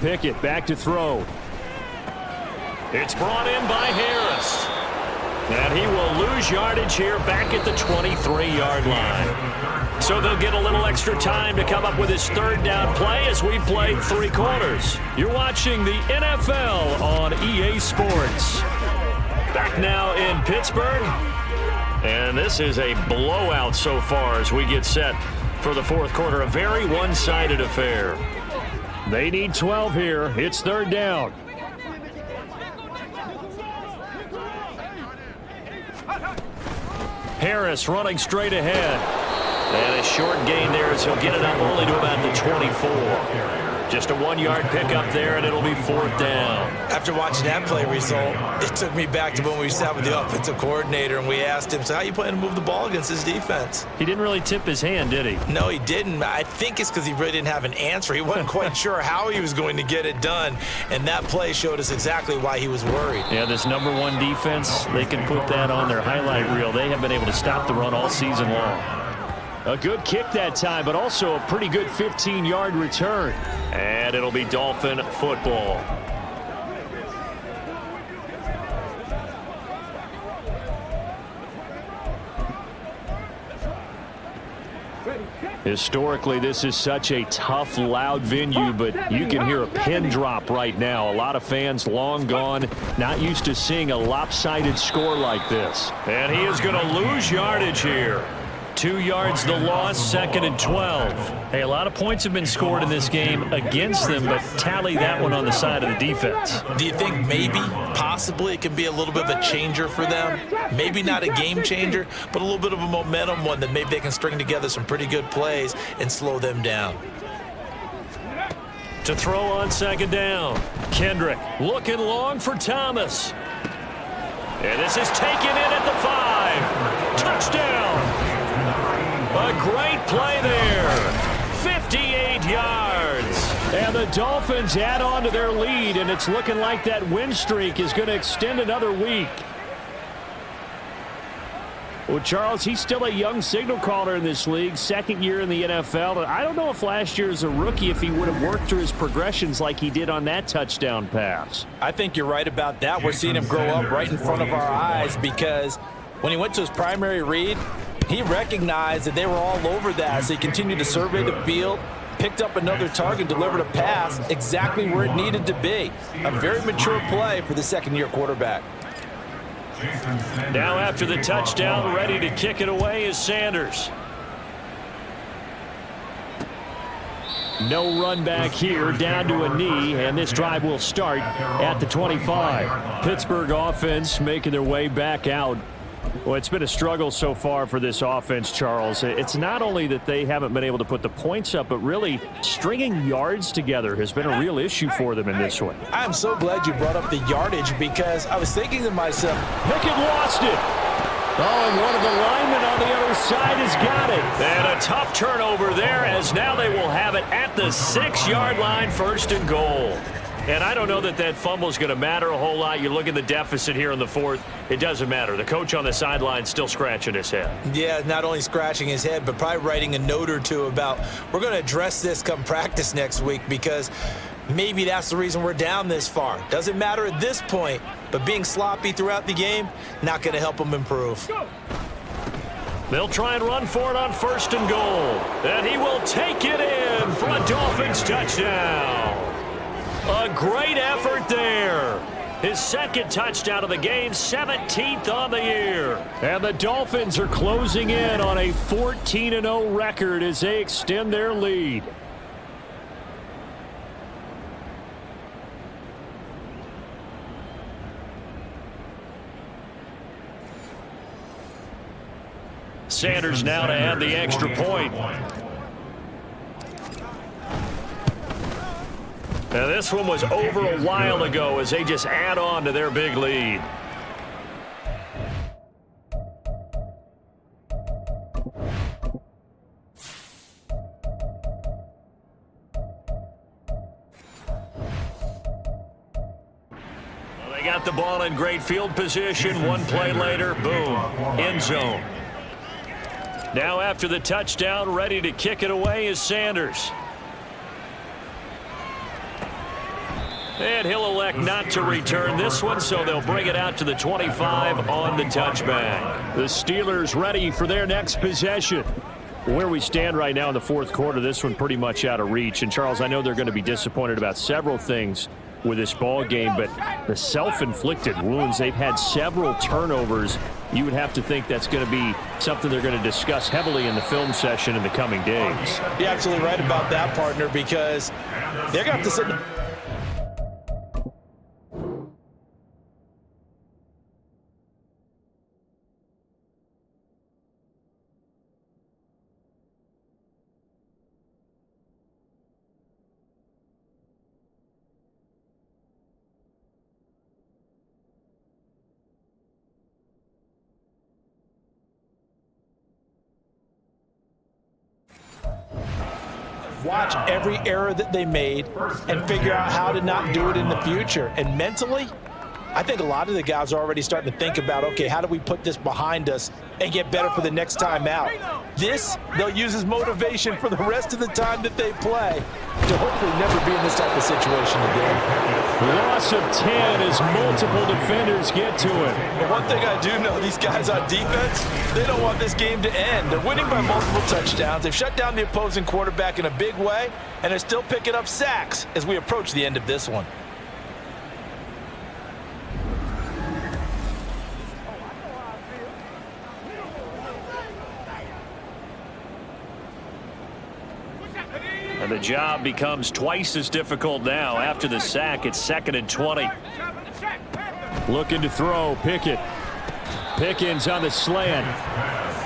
Pickett back to throw. It's brought in by Harris. And he will lose yardage here back at the 23-yard line. So they'll get a little extra time to come up with his 3rd down play as we played 3 quarters. You're watching the NFL on EA Sports. Back now in Pittsburgh. And this is a blowout so far as we get set for the 4th quarter. A very one-sided affair. They need 12 here. It's 3rd down. Harris running straight ahead. And a short gain there as he'll get it up only to about the 24. Just a 1-yard pickup there, and it'll be 4th down. After watching that play result, it took me back to when we sat with the offensive coordinator and we asked him, so how you plan to move the ball against this defense? He didn't really tip his hand, did he? No, he didn't. I think it's because he really didn't have an answer. He wasn't quite sure how he was going to get it done, and that play showed us exactly why he was worried. Yeah, this number 1 defense, they can put that on their highlight reel. They have been able to stop the run all season long. A good kick that time, but also a pretty good 15-yard return. And it'll be Dolphin football. Historically, this is such a tough, loud venue, but you can hear a pin drop right now. A lot of fans long gone, not used to seeing a lopsided score like this. And he is going to lose yardage here. 2 yards the loss, 2nd and 12. Hey, a lot of points have been scored in this game against them, but tally that one on the side of the defense. Do you think maybe, possibly, it can be a little bit of a changer for them? Maybe not a game changer, but a little bit of a momentum one that maybe they can string together some pretty good plays and slow them down. To throw on 2nd down. Kendrick looking long for Thomas. And this is taken in at the 5. Touchdown. A great play there. 58 yards. And the Dolphins add on to their lead, and it's looking like that win streak is going to extend another week. Well, Charles, he's still a young signal caller in this league, 2nd year in the NFL. I don't know if last year as a rookie, if he would have worked through his progressions like he did on that touchdown pass. I think you're right about that. We're seeing him grow up right in front of our eyes, because when he went to his primary read, he recognized that they were all over that, so he continued to survey the field, picked up another target, delivered a pass exactly where it needed to be. A very mature play for the 2nd-year quarterback. Now after the touchdown, ready to kick it away is Sanders. No run back here, down to a knee, and this drive will start at the 25. Pittsburgh offense making their way back out. Well, it's been a struggle so far for this offense, Charles. It's not only that they haven't been able to put the points up, but really stringing yards together has been a real issue for them in this one. I'm so glad you brought up the yardage, because I was thinking to myself, Pickett lost it. Oh, and one of the linemen on the other side has got it. And a tough turnover there, as now they will have it at the 6-yard line, 1st and goal. And I don't know that that fumble is going to matter a whole lot. You look at the deficit here in the 4th, it doesn't matter. The coach on the sideline still scratching his head. Yeah, not only scratching his head, but probably writing a note or two about, we're going to address this come practice next week, because maybe that's the reason we're down this far. Doesn't matter at this point, but being sloppy throughout the game, not going to help them improve. They'll try and run for it on 1st and goal. And he will take it in for a Dolphins touchdown. A great effort there. His 2nd touchdown of the game, 17th on the year. And the Dolphins are closing in on a 14-0 record as they extend their lead. Sanders now to add the extra point. Now, this one was over a while ago as they just add on to their big lead. They got the ball in great field position. One play later, boom, end zone. Now after the touchdown, ready to kick it away is Sanders. And he'll elect not to return this one, so they'll bring it out to the 25 on the touchback. The Steelers ready for their next possession. Where we stand right now in the fourth quarter, this one pretty much out of reach. And, Charles, I know they're going to be disappointed about several things with this ball game, but the self-inflicted wounds, they've had several turnovers. You would have to think that's going to be something they're going to discuss heavily in the film session in the coming days. You're absolutely right about that, partner, because they're going to have to sit. Watch every error that they made and figure out how to not do it in the future. And mentally, I think a lot of the guys are already starting to think about, okay, how do we put this behind us and get better for the next time out? This, they'll use as motivation for the rest of the time that they play to hopefully never be in this type of situation again. Loss of 10 as multiple defenders get to it. But one thing I do know, these guys on defense, they don't want this game to end. They're winning by multiple touchdowns. They've shut down the opposing quarterback in a big way, and they're still picking up sacks as we approach the end of this one. And the job becomes twice as difficult now. After the sack, it's 2nd and 20. Looking to throw, Pickett. Pickens on the slant.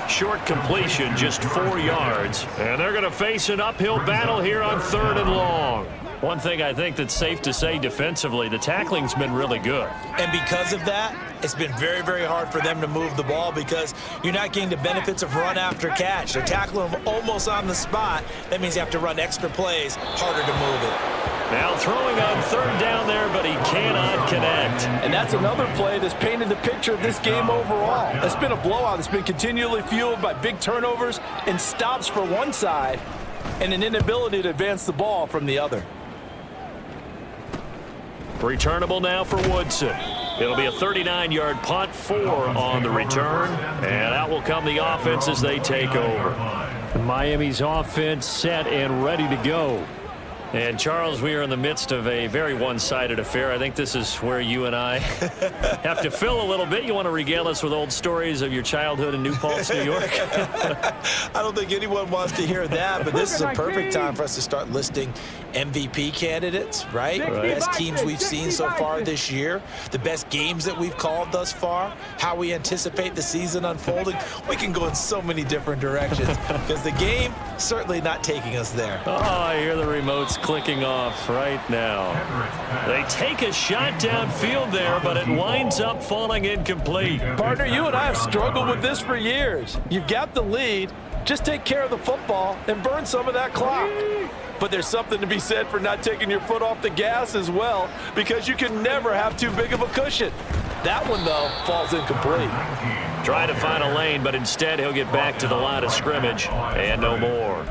Short completion, just 4 yards. And they're going to face an uphill battle here on 3rd and long. One thing I think that's safe to say defensively, the tackling's been really good. And because of that, it's been very, very hard for them to move the ball because you're not getting the benefits of run after catch. They're tackling them almost on the spot. That means you have to run extra plays, harder to move it. Now throwing on 3rd down there, but he cannot connect. And that's another play that's painted the picture of this game overall. It's been a blowout. It's been continually fueled by big turnovers and stops for one side and an inability to advance the ball from the other. Returnable now for Woodson. It'll be a 39-yard punt, 4 on the return, and out will come the offense as they take over. Miami's offense set and ready to go. And, Charles, we are in the midst of a very one-sided affair. I think this is where you and I have to fill a little bit. You want to regale us with old stories of your childhood in New Paltz, New York? I don't think anyone wants to hear that, but this is a perfect time for us to start listing MVP candidates, right? Best teams we've seen so far this year, the best games that we've called thus far, how we anticipate the season unfolding. We can go in so many different directions because the game certainly not taking us there. Oh, I hear the remotes clicking off right now. They take a shot downfield there, but it winds up falling incomplete. Partner, you and I have struggled with this for years. You've got the lead. Just take care of the football and burn some of that clock. But there's something to be said for not taking your foot off the gas as well, because you can never have too big of a cushion. That one, though, falls incomplete. Trying to find a lane, but instead he'll get back to the line of scrimmage and no more.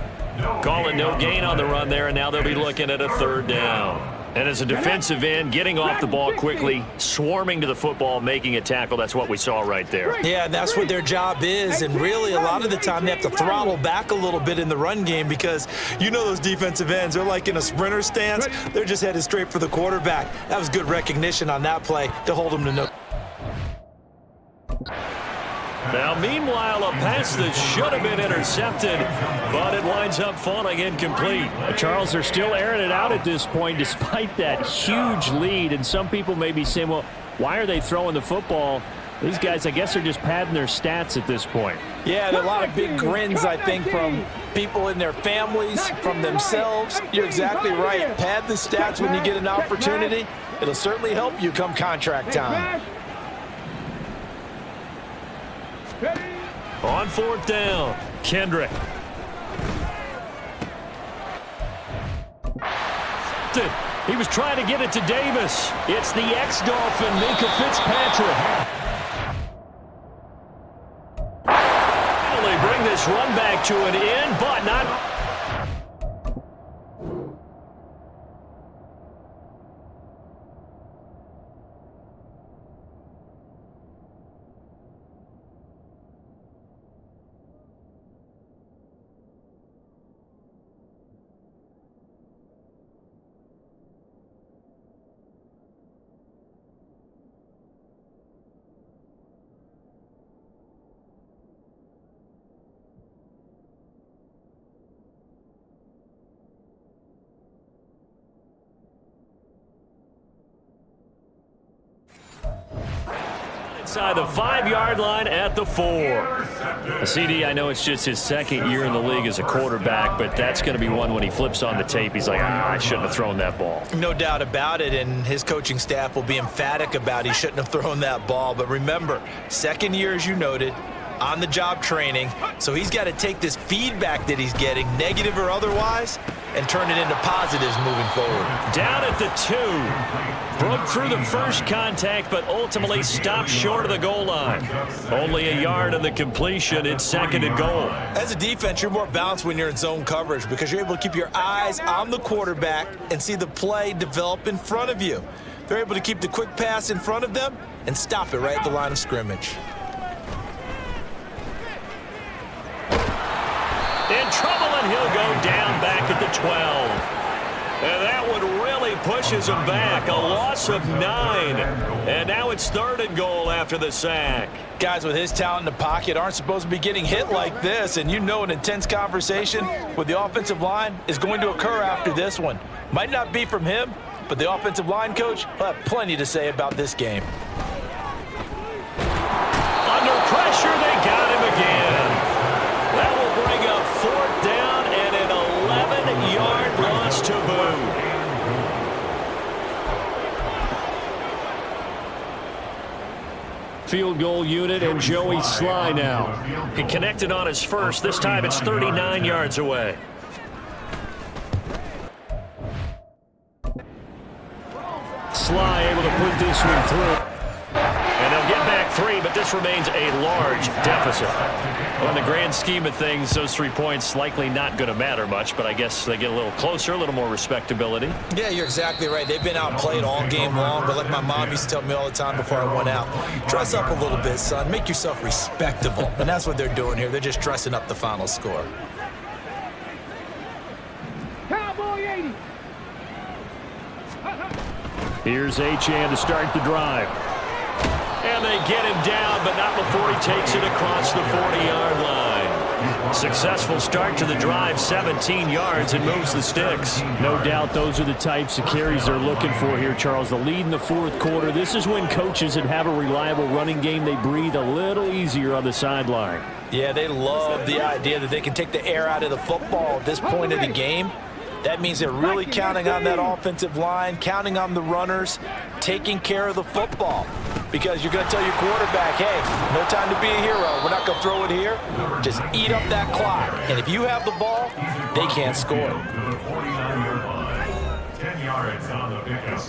Calling no gain on the run there, and now they'll be looking at a 3rd down. And as a defensive end, getting off the ball quickly, swarming to the football, making a tackle, that's what we saw right there. Yeah, that's what their job is, and really a lot of the time they have to throttle back a little bit in the run game because you know those defensive ends, they're like in a sprinter stance. They're just headed straight for the quarterback. That was good recognition on that play to hold them to no. Now, meanwhile, a pass that should have been intercepted, but it winds up falling incomplete. Charles, they're still airing it out at this point despite that huge lead. And some people may be saying, well, why are they throwing the football? These guys, I guess, are just padding their stats at this point. Yeah, there are a lot of big grins, I think, from people in their families, from themselves. You're exactly right. Pad the stats when you get an opportunity. It'll certainly help you come contract time. On 4th down, Kendrick. He was trying to get it to Davis. It's the ex-Dolphin, Minkah Fitzpatrick. Finally bring this run back to an end, but not... Inside the 5-yard line at the 4. CD, I know it's just his second year in the league as a quarterback, but that's going to be one when he flips on the tape. He's like, I shouldn't have thrown that ball. No doubt about it, and his coaching staff will be emphatic about he shouldn't have thrown that ball. But remember, second year, as you noted, on-the-job training, so he's got to take this feedback that he's getting, negative or otherwise, and turn it into positives moving forward. Down at the 2. Broke through the first contact, but ultimately stopped short of the goal line. Only a yard on the completion. It's 2nd and goal. As a defense, you're more balanced when you're in zone coverage because you're able to keep your eyes on the quarterback and see the play develop in front of you. They're able to keep the quick pass in front of them and stop it right at the line of scrimmage. In trouble, and he'll go down back at the 12. And that one really pushes him back. A loss of 9. And now it's 3rd and goal after the sack. Guys with his talent in the pocket aren't supposed to be getting hit like this, and you know an intense conversation with the offensive line is going to occur after this one. Might not be from him, but the offensive line coach will have plenty to say about this game. Under pressure, they got him again. That will bring up 4th down and an 11-yard loss to boot. Field goal unit and Joey Sly now. He connected on his first. This time it's 39 yards away. Sly able to put this one through. And they'll get back 3, but this remains a large deficit. Well, in the grand scheme of things, those 3 points likely not going to matter much, but I guess they get a little closer, a little more respectability. Yeah, you're exactly right. They've been outplayed all game long, but like my mom used to tell me all the time before I went out, dress up a little bit, son. Make yourself respectable. And that's what they're doing here. They're just dressing up the final score. Cowboy 80. Here's Achane to start the drive. And they get him down, but not before he takes it across the 40-yard line. Successful start to the drive, 17 yards, and moves the sticks. No doubt those are the types of carries they're looking for here, Charles. The lead in the 4th quarter. This is when coaches that have a reliable running game, they breathe a little easier on the sideline. Yeah, they love the idea that they can take the air out of the football at this point of the game. That means they're really counting on that offensive line, counting on the runners, taking care of the football. Because you're going to tell your quarterback, hey, no time to be a hero. We're not going to throw it here. Just eat up that clock. And if you have the ball, they can't score. 10 yards on the pickup.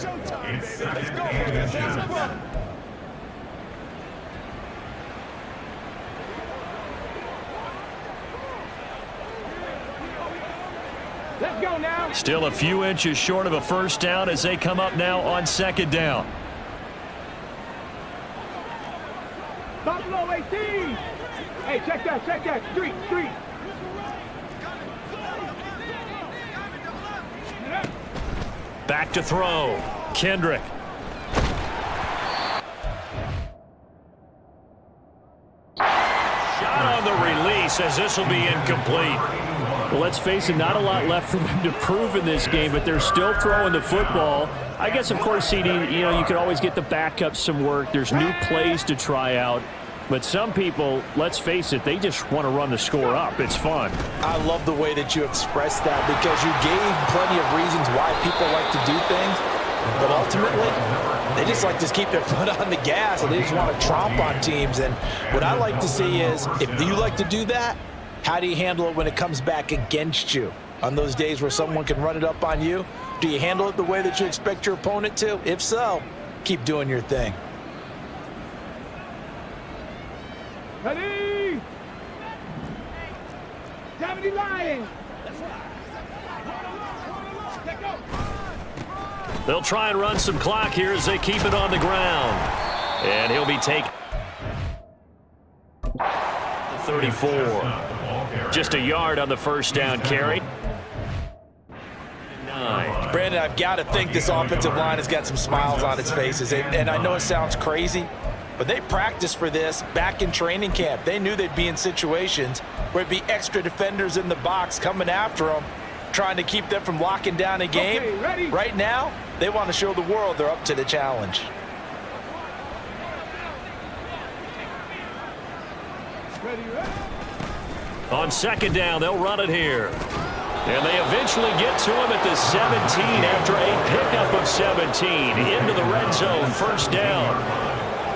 It's 2nd and 10. Let's go now. Still a few inches short of a first down as they come up now on 2nd down. Buffalo 18. Hey, check that. Street. Back to throw. Kendrick. Shot on the release as this will be incomplete. Well, let's face it, not a lot left for them to prove in this game, but they're still throwing the football. I guess, of course, CD, you could always get the backup some work. There's new plays to try out. But some people, let's face it, they just want to run the score up. It's fun. I love the way that you expressed that because you gave plenty of reasons why people like to do things. But ultimately, they just like to keep their foot on the gas and they just want to tromp on teams. And what I like to see is, if you like to do that, how do you handle it when it comes back against you? On those days where someone can run it up on you, do you handle it the way that you expect your opponent to? If so, keep doing your thing. Ready? 70 Lions. They'll try and run some clock here as they keep it on the ground. And he'll be taken. 34. Just a yard on the first down carry. Brandon, I've got to think this offensive line has got some smiles on its faces. And I know it sounds crazy, but they practiced for this back in training camp. They knew they'd be in situations where it'd be extra defenders in the box coming after them, trying to keep them from locking down a game. Okay, right now, they want to show the world they're up to the challenge. On second down, they'll run it here. And they eventually get to him at the 17 after a pickup of 17 into the red zone, first down.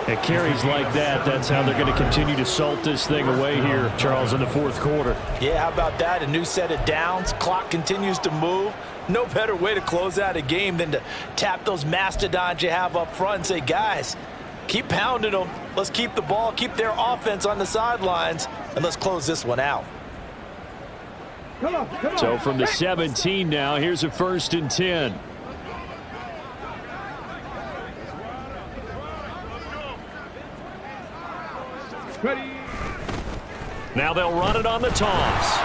It carries like that. That's how they're going to continue to salt this thing away here, Charles, in the fourth quarter. Yeah, how about that? A new set of downs. Clock continues to move. No better way to close out a game than to tap those mastodons you have up front and say, guys, keep pounding them. Let's keep the ball, keep their offense on the sidelines, and let's close this one out. Come on. So from the 17 now, here's a 1st and 10. Ready. Now they'll run it on the toss.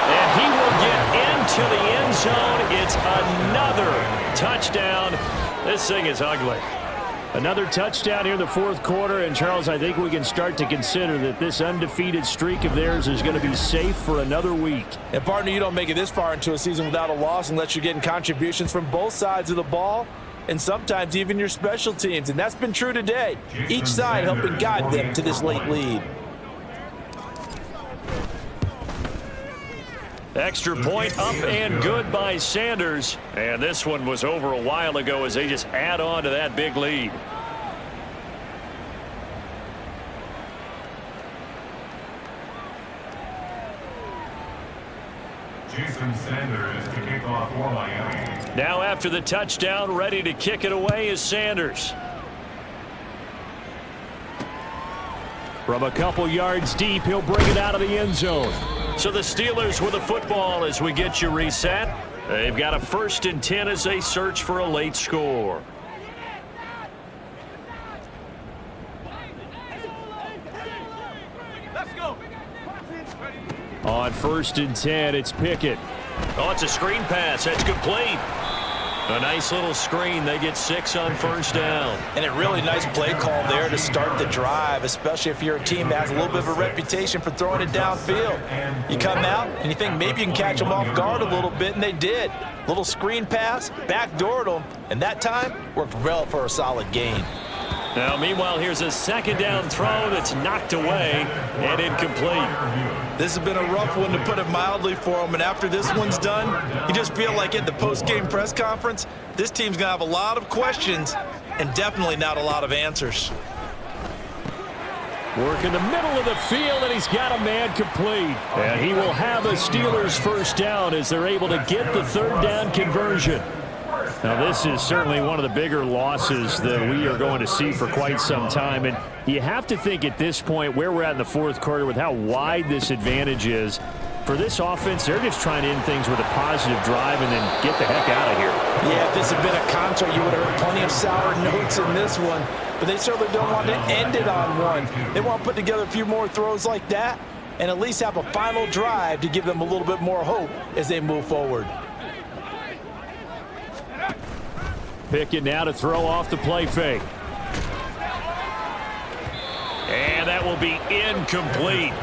And he will get into the end zone. It's another touchdown. This thing is ugly. Another touchdown here in the fourth quarter. And, Charles, I think we can start to consider that this undefeated streak of theirs is going to be safe for another week. And, partner, you don't make it this far into a season without a loss unless you're getting contributions from both sides of the ball and sometimes even your special teams. And that's been true today. Each side helping guide them to this late lead. Extra point up and good by Sanders. And this one was over a while ago as they just add on to that big lead. Jason Sanders to kick off for Miami. Now after the touchdown, ready to kick it away is Sanders. From a couple yards deep, he'll bring it out of the end zone. So the Steelers with the football as we get you reset. They've got a 1st and 10 as they search for a late score. Let's go. On 1st and 10, it's Pickett. Oh, it's a screen pass. That's complete. A nice little screen. They get 6 on 1st down. And a really nice play call there to start the drive, especially if you're a team that has a little bit of a reputation for throwing it downfield. You come out and you think maybe you can catch them off guard a little bit, and they did. Little screen pass, backdoored them, and that time worked well for a solid gain. Now, meanwhile, here's a 2nd down throw that's knocked away and incomplete. This has been a rough one, to put it mildly, for him. And after this one's done, you just feel like at the post-game press conference, this team's going to have a lot of questions and definitely not a lot of answers. Work in the middle of the field, and he's got a man complete. And he will have a Steelers 1st down as they're able to get the 3rd down conversion. Now, this is certainly one of the bigger losses that we are going to see for quite some time. And you have to think at this point where we're at in the fourth quarter with how wide this advantage is. For this offense, they're just trying to end things with a positive drive and then get the heck out of here. Yeah, if this had been a concert, you would have heard plenty of sour notes in this one. But they certainly don't want to end it on one. They want to put together a few more throws like that and at least have a final drive to give them a little bit more hope as they move forward. Pickett now to throw off the play fake. And that will be incomplete.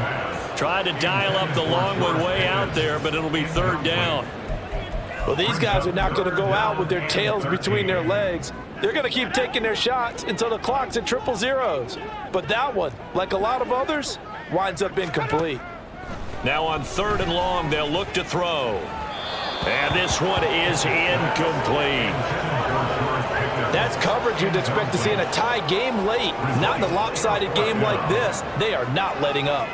Tried to dial up the long one way out there, but it'll be 3rd down. Well, these guys are not going to go out with their tails between their legs. They're going to keep taking their shots until the clock's at triple zeros. But that one, like a lot of others, winds up incomplete. Now on 3rd and long, they'll look to throw. And this one is incomplete. That's coverage you'd expect to see in a tie game late. Not in a lopsided game like this. They are not letting up.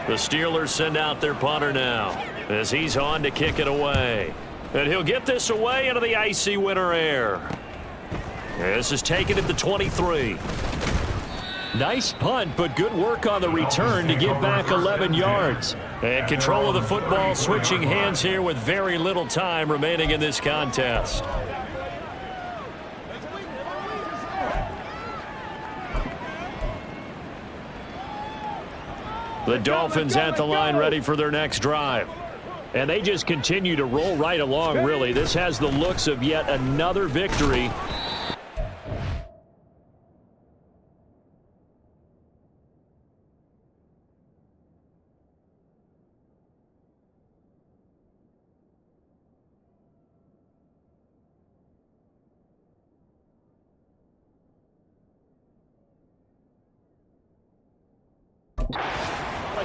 The Steelers send out their punter now as he's on to kick it away. And he'll get this away into the icy winter air. This is taken at the 23. Nice punt, but good work on the return to get back 11 yards. And control of the football switching hands here with very little time remaining in this contest. The Dolphins at the line ready for their next drive. And they just continue to roll right along, really. This has the looks of yet another victory.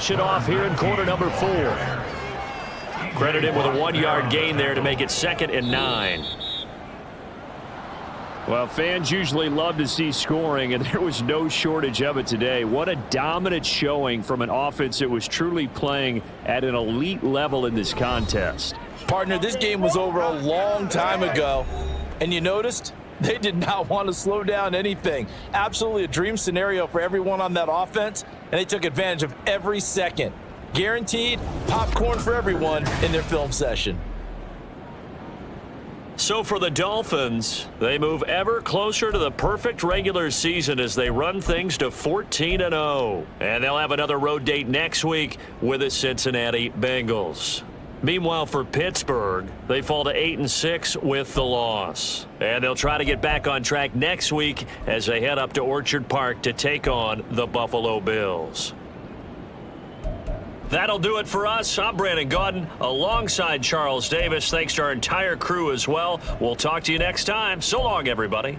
Flush it off here in quarter number 4. Credited with a 1-yard gain there to make it 2nd and 9. Well, fans usually love to see scoring, and there was no shortage of it today. What a dominant showing from an offense that was truly playing at an elite level in this contest. Partner, this game was over a long time ago, and you noticed they did not want to slow down anything. Absolutely a dream scenario for everyone on that offense, and they took advantage of every second. Guaranteed popcorn for everyone in their film session. So for the Dolphins, they move ever closer to the perfect regular season as they run things to 14-0. And they'll have another road date next week with the Cincinnati Bengals. Meanwhile, for Pittsburgh, they fall to 8-6 with the loss. And they'll try to get back on track next week as they head up to Orchard Park to take on the Buffalo Bills. That'll do it for us. I'm Brandon Gaudin alongside Charles Davis. Thanks to our entire crew as well. We'll talk to you next time. So long, everybody.